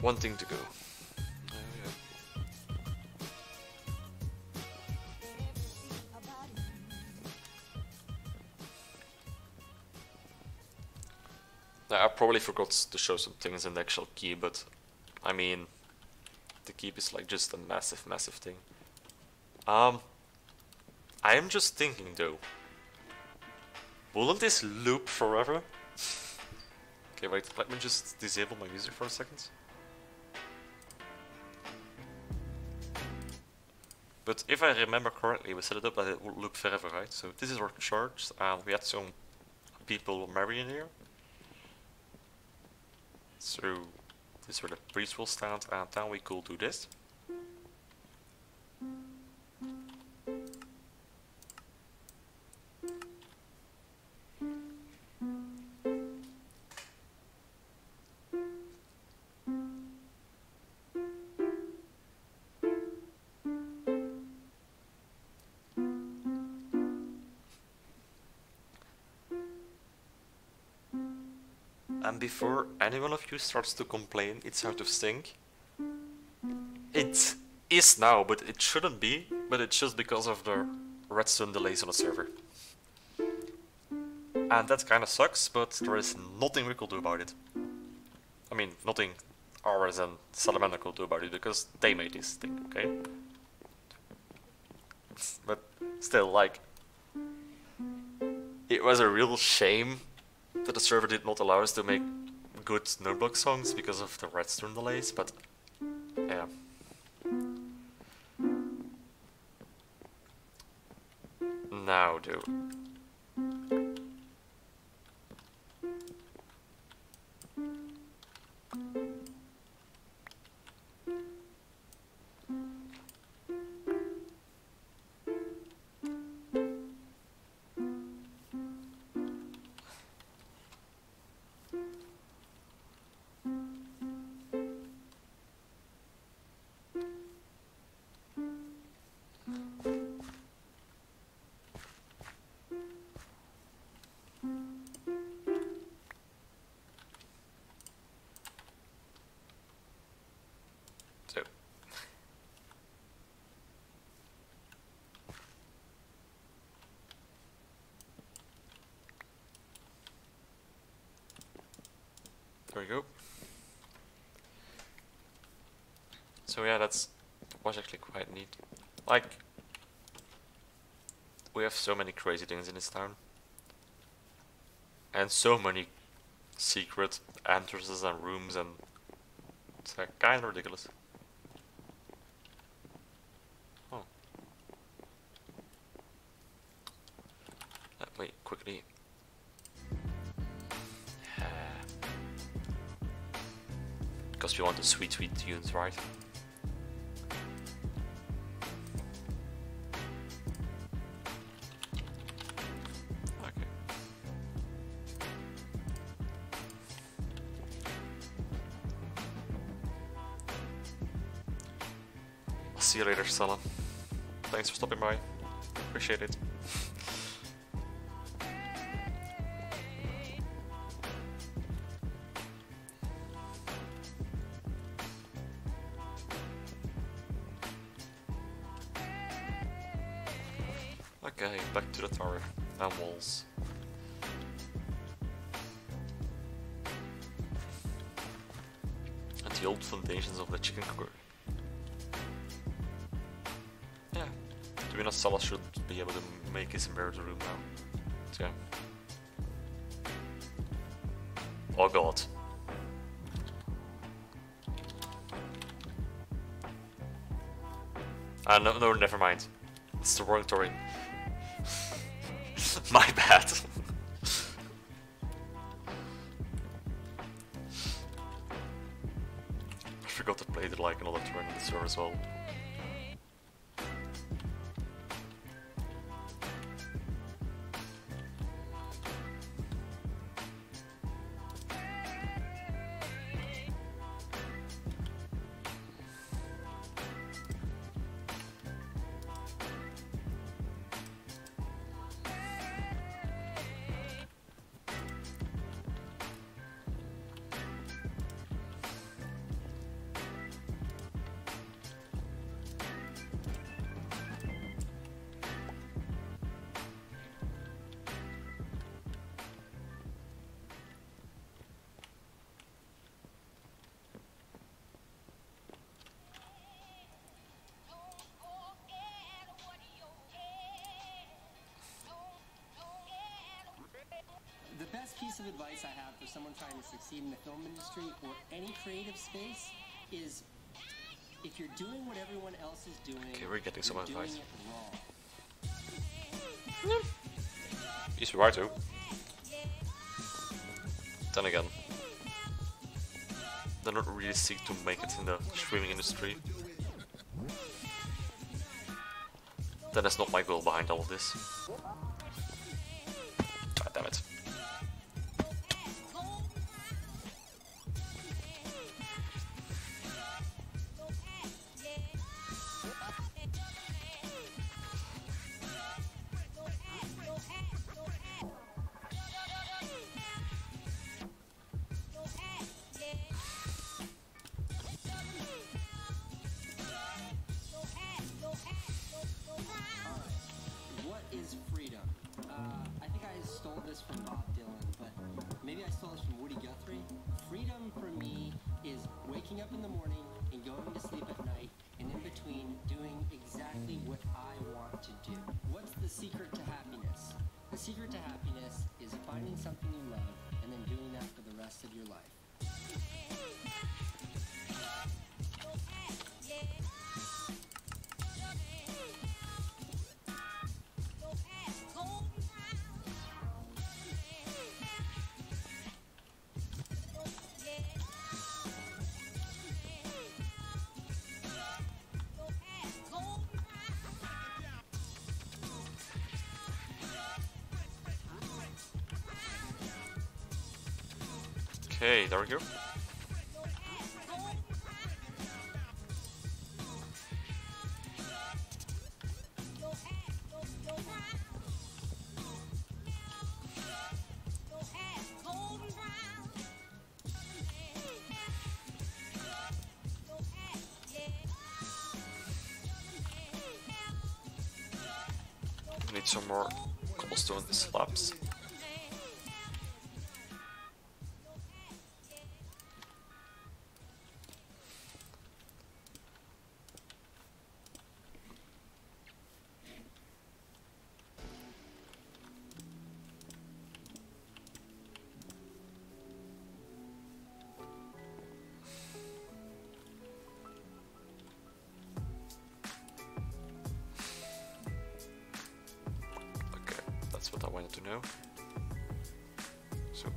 one thing to go. I probably forgot to show some things in the actual key, but I mean, the keep is like just a massive, massive thing. I am just thinking though, wouldn't this loop forever? Okay, wait, let me just disable my music for a second. But if I remember correctly, we set it up that it would loop forever, right? So this is our church, and we had some people marrying here. So this is where the priest will stand, and then we could do this. And before any one of you starts to complain it's out of sync, it is now, but it shouldn't be, but it's just because of the redstone delays on the server. And that kinda sucks, but there is nothing we could do about it. I mean, nothing ours and Salamander could do about it, because they made this thing, okay? But still, like, it was a real shame that the server did not allow us to make good notebook songs because of the redstone delays, but yeah. Now, dude. There we go. So yeah, that was actually quite neat. Like, we have so many crazy things in this town. And so many secret entrances and rooms, and it's like kinda ridiculous. Oh. Wait, quickly. Because we want the sweet, sweet tunes, right? Okay. I'll see you later, Stella. Thanks for stopping by. Appreciate it. Okay, back to the tower and walls. And the old foundations of the chicken cooker. Yeah, to be honest, Salah should be able to make his murder room now. So, yeah. Oh god. No, never mind. It's the wrong terrain. My bad. I forgot to play the like another turn in the server as well. The best piece of advice I have for someone trying to succeed in the film industry or any creative space is if you're doing what everyone else is doing, okay, we're getting some advice. doing it wrong. He's right too. Then again, they're not really seek to make it in the streaming industry. Then that's not my goal behind all of this. God damn it. From Bob Dylan, but maybe I stole this from Woody Guthrie. Freedom for me is waking up in the morning and going to sleep at night, and in between doing exactly what I want to do. What's the secret to happiness? The secret to happiness is finding something you love and then doing that for the rest of your life. Okay, there we go. We need some more cobblestone slabs. That's what I wanted to know. So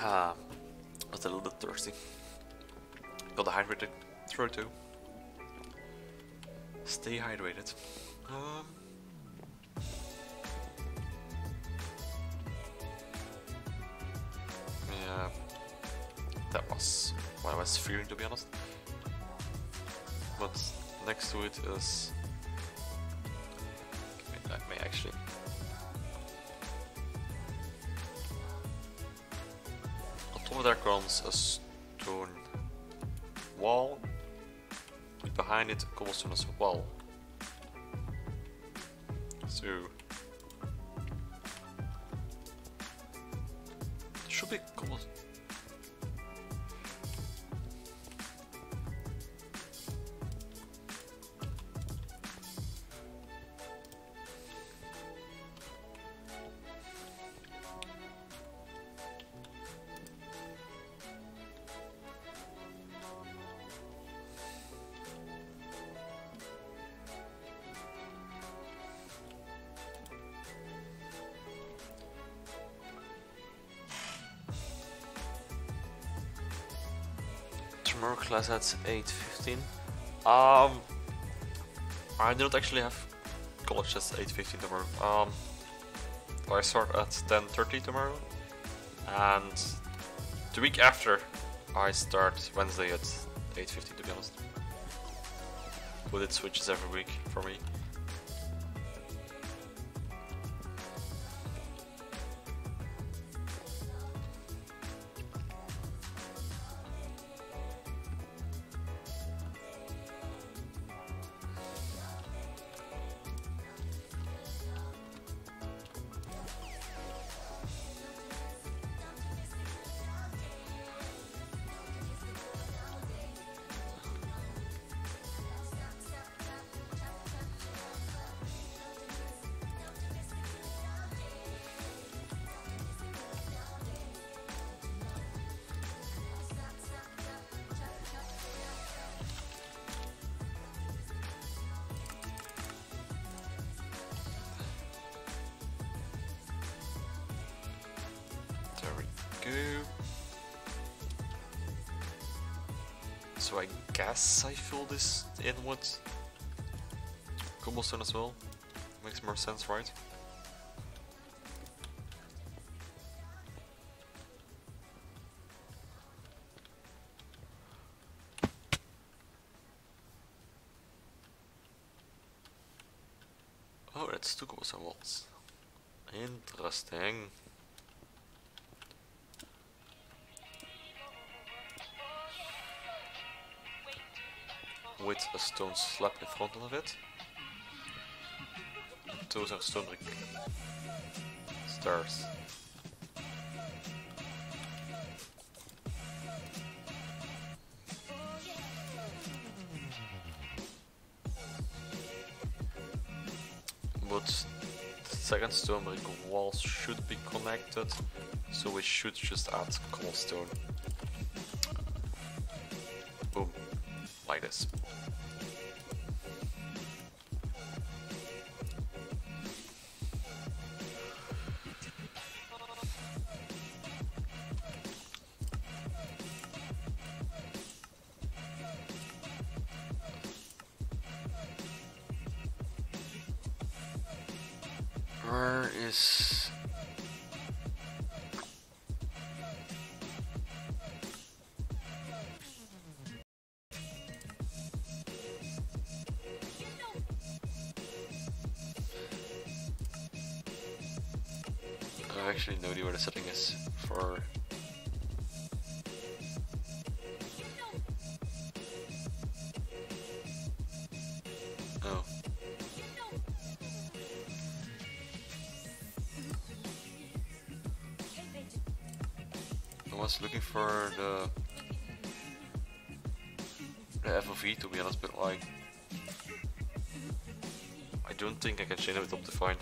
I was a little bit thirsty. Got hydrated through too. Stay hydrated. Yeah, that was what I was fearing, to be honest. But next to it is. I may actually. Over there comes a stone wall, and behind it cobblestone as well. So should be cobblestone. Tomorrow class at 8:15. I do not actually have college at 8:15 tomorrow. So I start at 10:30 tomorrow, and the week after I start Wednesday at 8:50 to be honest. But it switches every week for me. There we go. So I guess I fill this in with cobblestone as well. Makes more sense, right? Oh, that's two cobblestone walls. Interesting. With a stone slab in front of it. Those are stone brick stairs. But the second stone brick walls should be connected, so we should just add cobblestone. Boom, like this. Where is... I actually no idea where the setting is for... Oh. I was looking for the FOV to be honest, but like I don't think I can change it up to fine.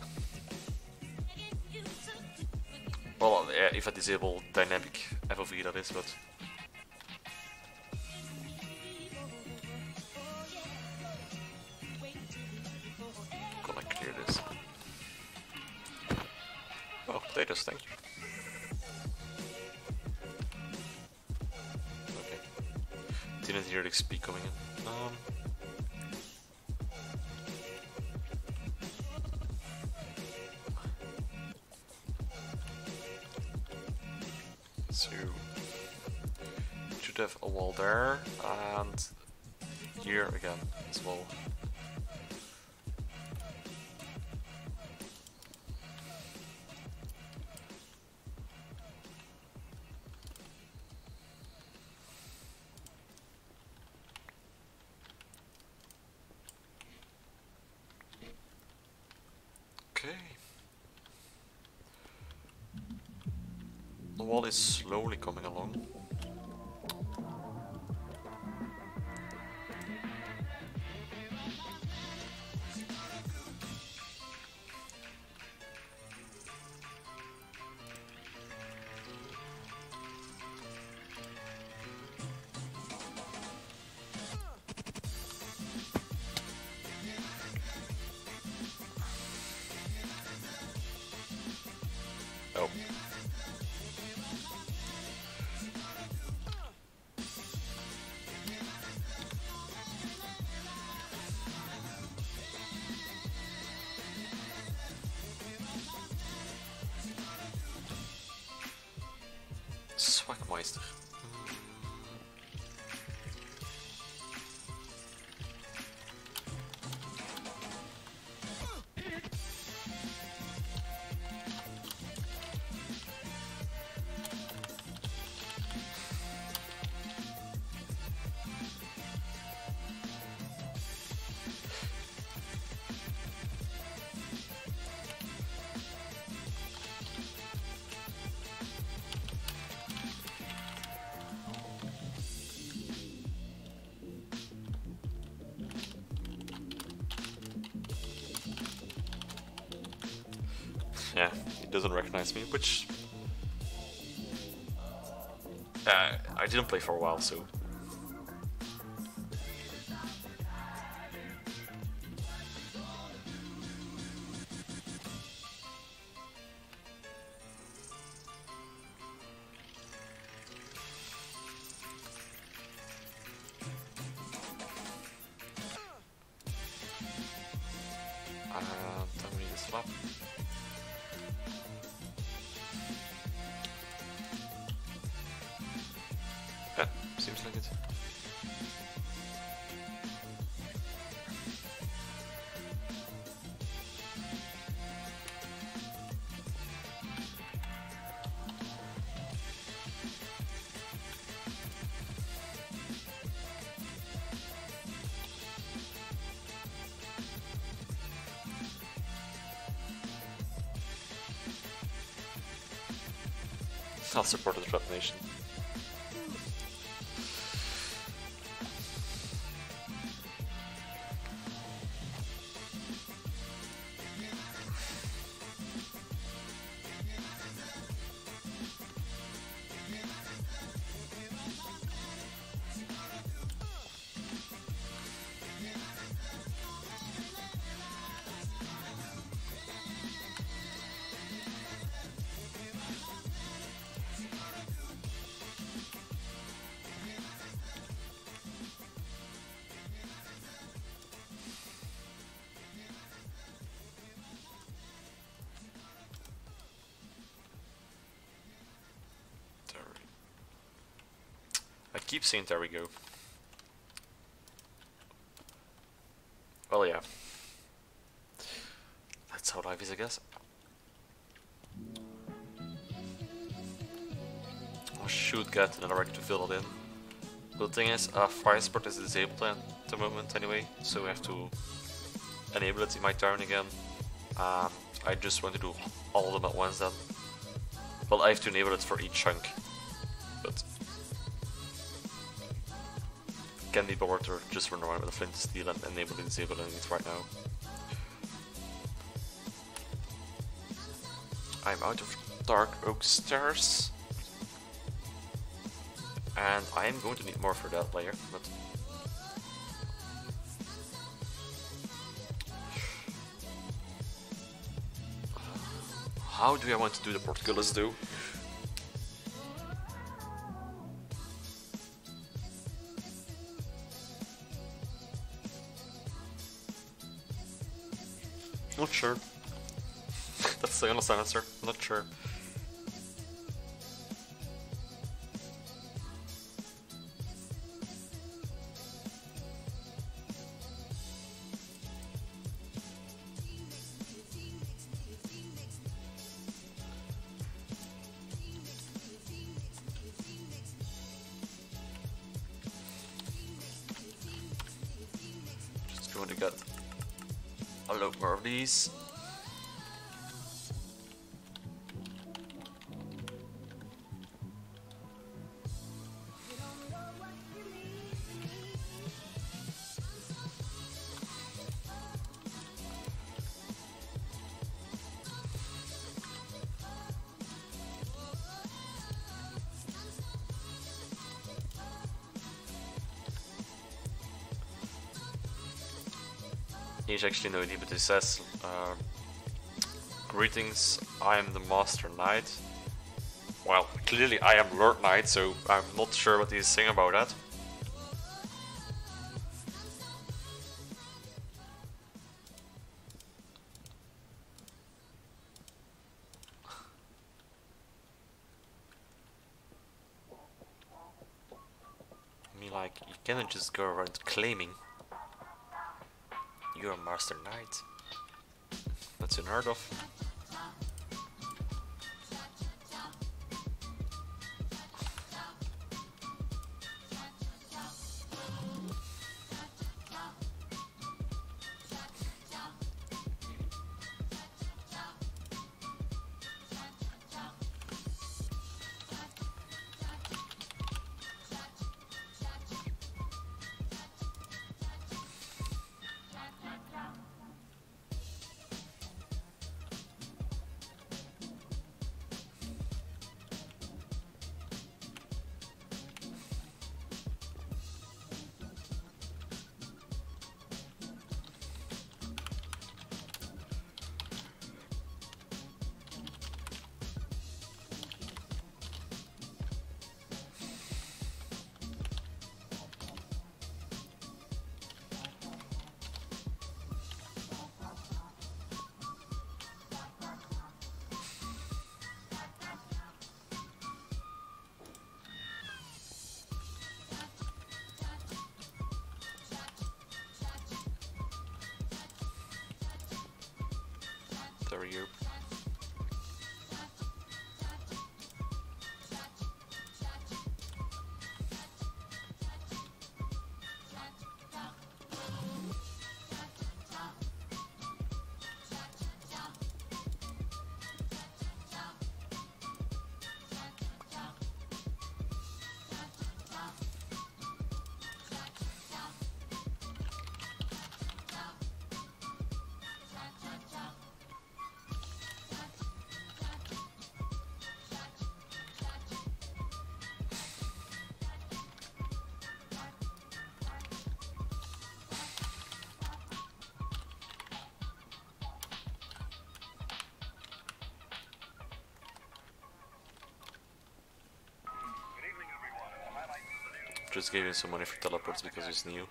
Well, yeah, if I disable dynamic FOV that is, but gonna clear this. Oh, potatoes, thank you. Didn't hear the XP coming in. So should have a wall there and here again as well. Okay. The wall is slowly coming along. Oh. Swagmeister. Yeah, he doesn't recognize me, which I didn't play for a while, so don't need this flop. Yeah, seems like it. I'll support the Trap Nation. I keep saying there we go. Well, yeah. That's how life is, I guess. I should get another rack to fill it in. But the thing is, Fire Sport is disabled at the moment anyway, so I have to enable it in my turn again. I just want to do all of them at once then. Well, I have to enable it for each chunk. But can be bothered or just run around with a flint steel and enable and disabling it right now. I'm out of Dark Oak Stairs. And I am going to need more for that layer, but how do I want to do the portcullis though? Not sure. That's the honest answer. Not sure. Just going to get a lot more of these. He's actually no idea, but he says, greetings, I am the Master Knight. Well, clearly I am Lord Knight, so I'm not sure what he's saying about that. like, you cannot just go around claiming you're a Master Knight. That's unheard of. There you. Just gave him some money for teleports because he's new.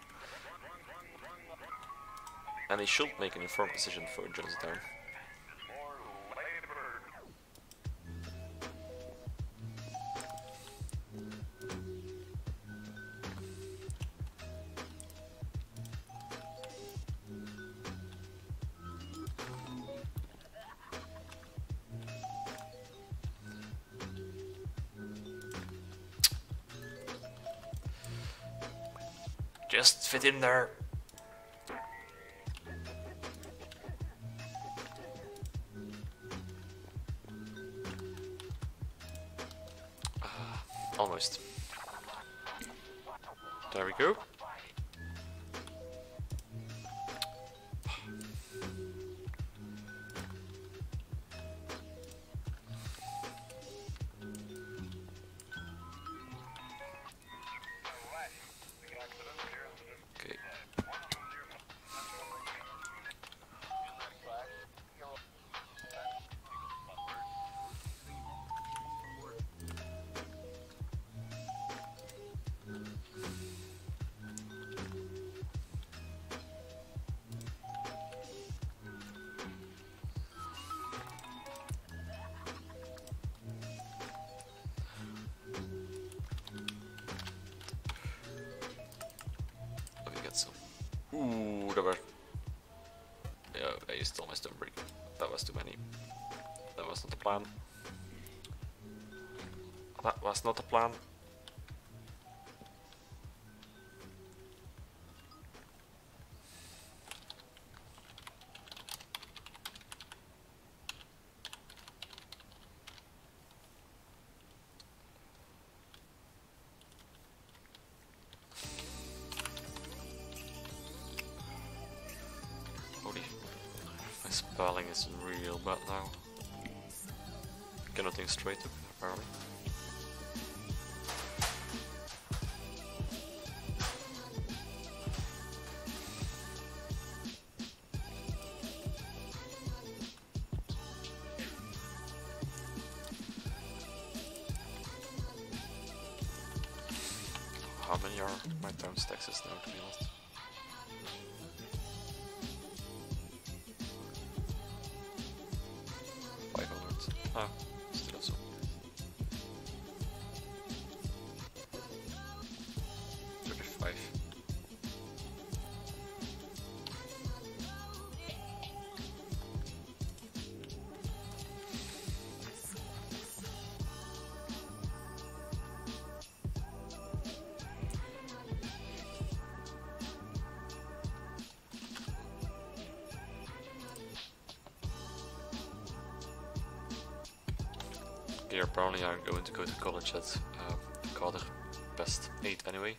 And he should make an informed decision before he joins the town. Just fit in there. Almost. There we go. Okay. Ooh, that were... Yeah, I used all my stone brick. That was too many. That was not the plan. That was not the plan. My spelling is real bad now. Cannot think straight apparently. How many are my town taxes now, to be honest? Ah, still so. Okay, apparently I'm going to go to college at Kader, best 8 anyway.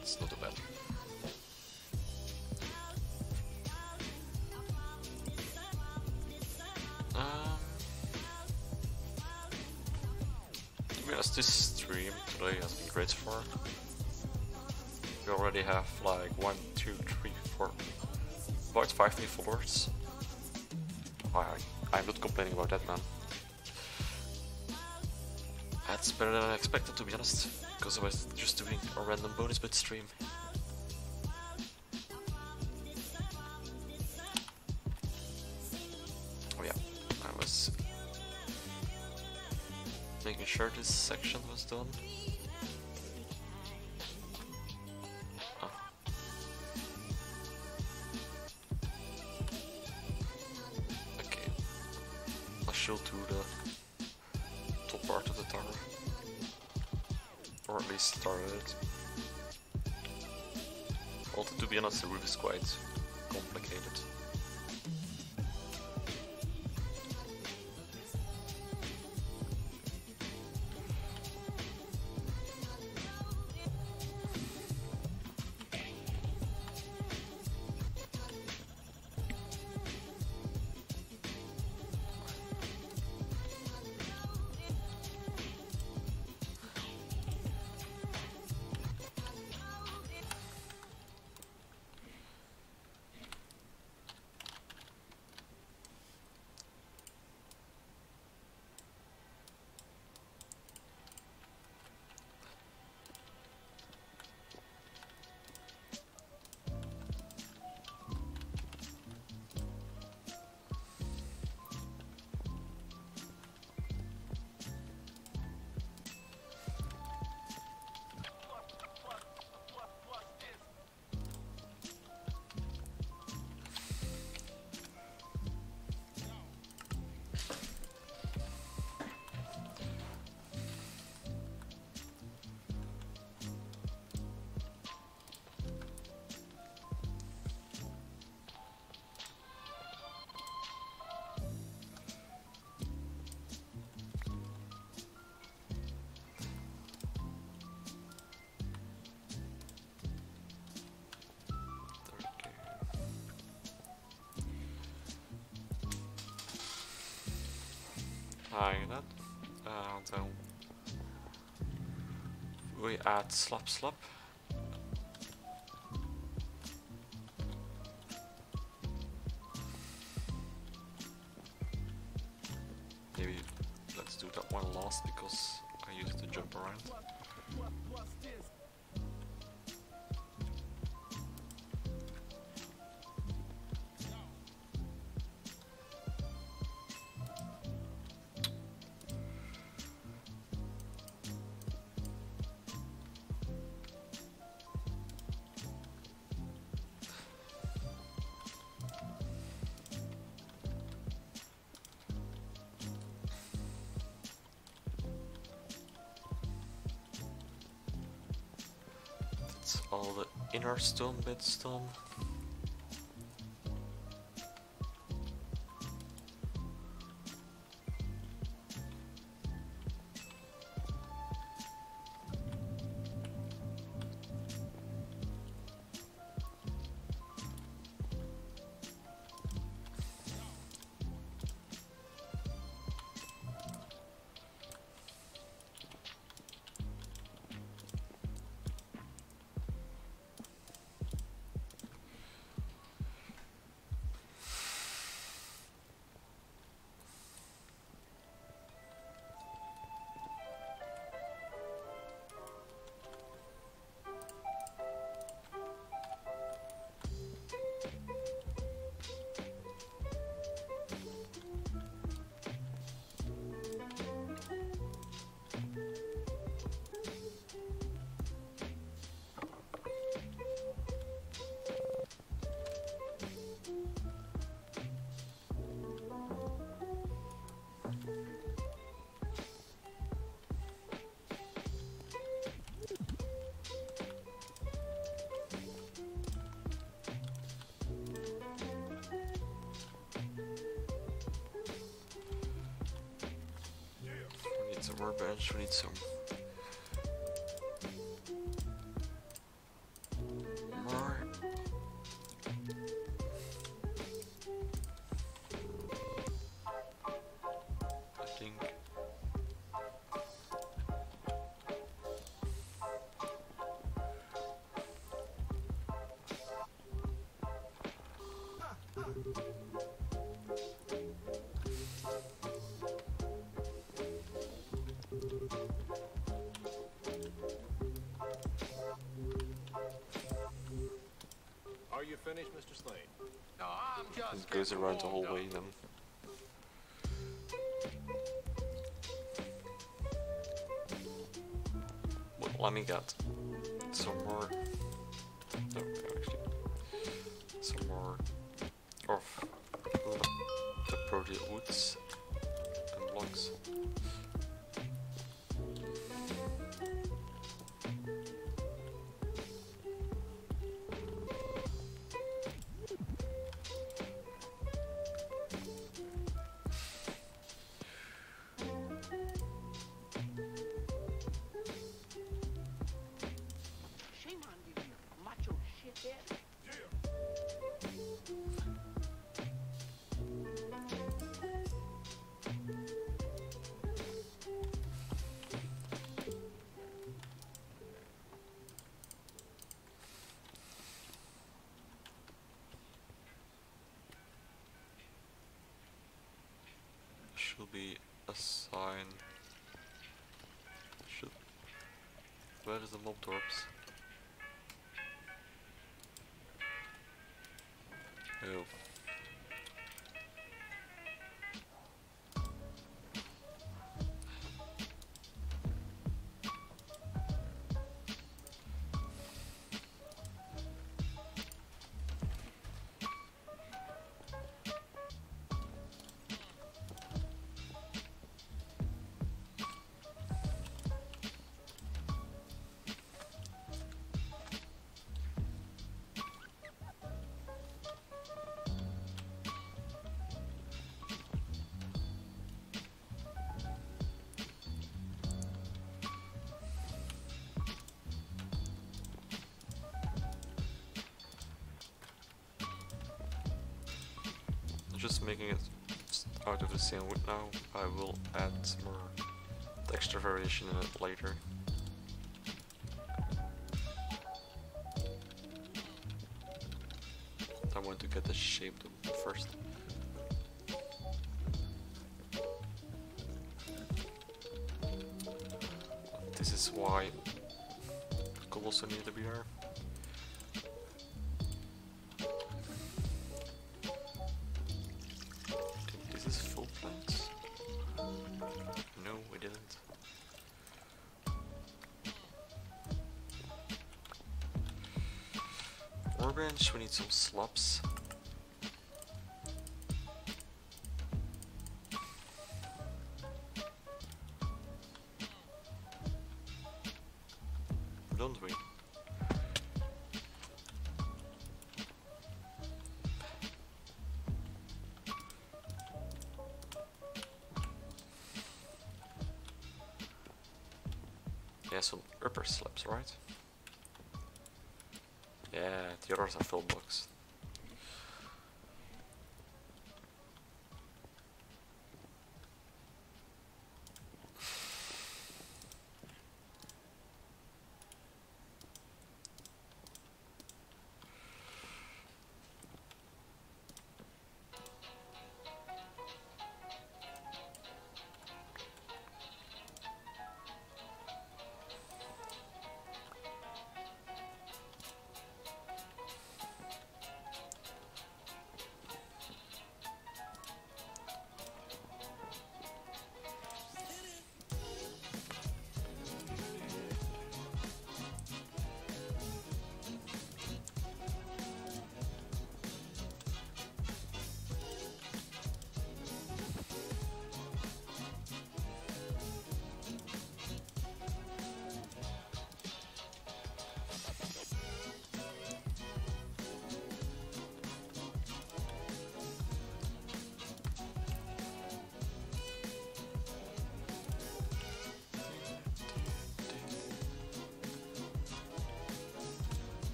It's not too bad. To be honest, this stream today has been great so far. We already have like 1, 2, 3, 4, about 5 new followers. I'm not complaining about that, man. That's better than I expected, to be honest, because I was just doing a random bonus bit stream. Oh yeah, I was making sure this section was done. Oh. Okay, I should do the top part of the tower, or at least start it. Although to be honest, the roof is quite complicated. That. Then we add slap. Maybe let's do that one last because I use it to jump around. All the inner stone bits done. workbench, we need some more. I think Are you finished, Mr. Slade? No, I'm just it goes around the whole warmed way up. then. Well, let me get some more. No, actually, some more of the protein woods and blocks. Shame on you, macho shithead. Should be a sign. Should. Where is the mob dorps? Oh. I'm just making it out of the same wood now. I will add more texture variation in it later. I want to get the shape first. This is why cobblestone need to be there. This is full plants. No, we didn't. Workbench, we need some slabs. Don't we? Yeah, some upper slabs, right? Yeah, the others are full blocks.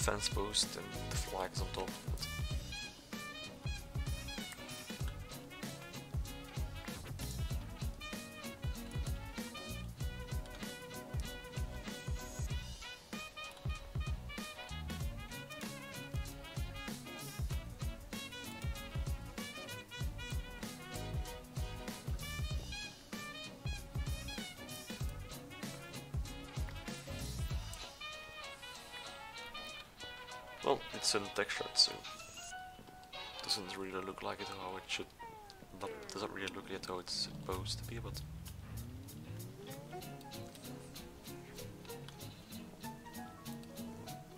fence post and the flags on top. But well, it's in textured, so it doesn't really look like it how it should. Not doesn't really look like how it's supposed to be, but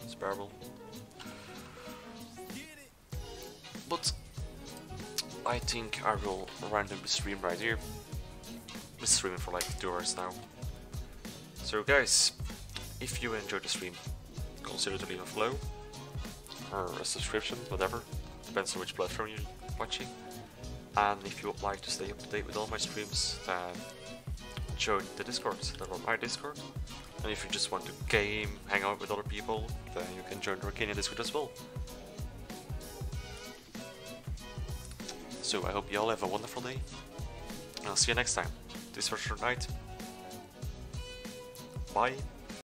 it's bearable. But I think I will randomly stream right here. I've been streaming for like 2 hours now. So guys, if you enjoyed the stream, consider to leave a follow or a subscription, whatever, depends on which platform you're watching. And if you would like to stay up to date with all my streams, then join the Discord, then on my Discord. And if you just want to game, hang out with other people, then you can join the Arcania Discord as well. So I hope you all have a wonderful day, and I'll see you next time. This was your night. Bye.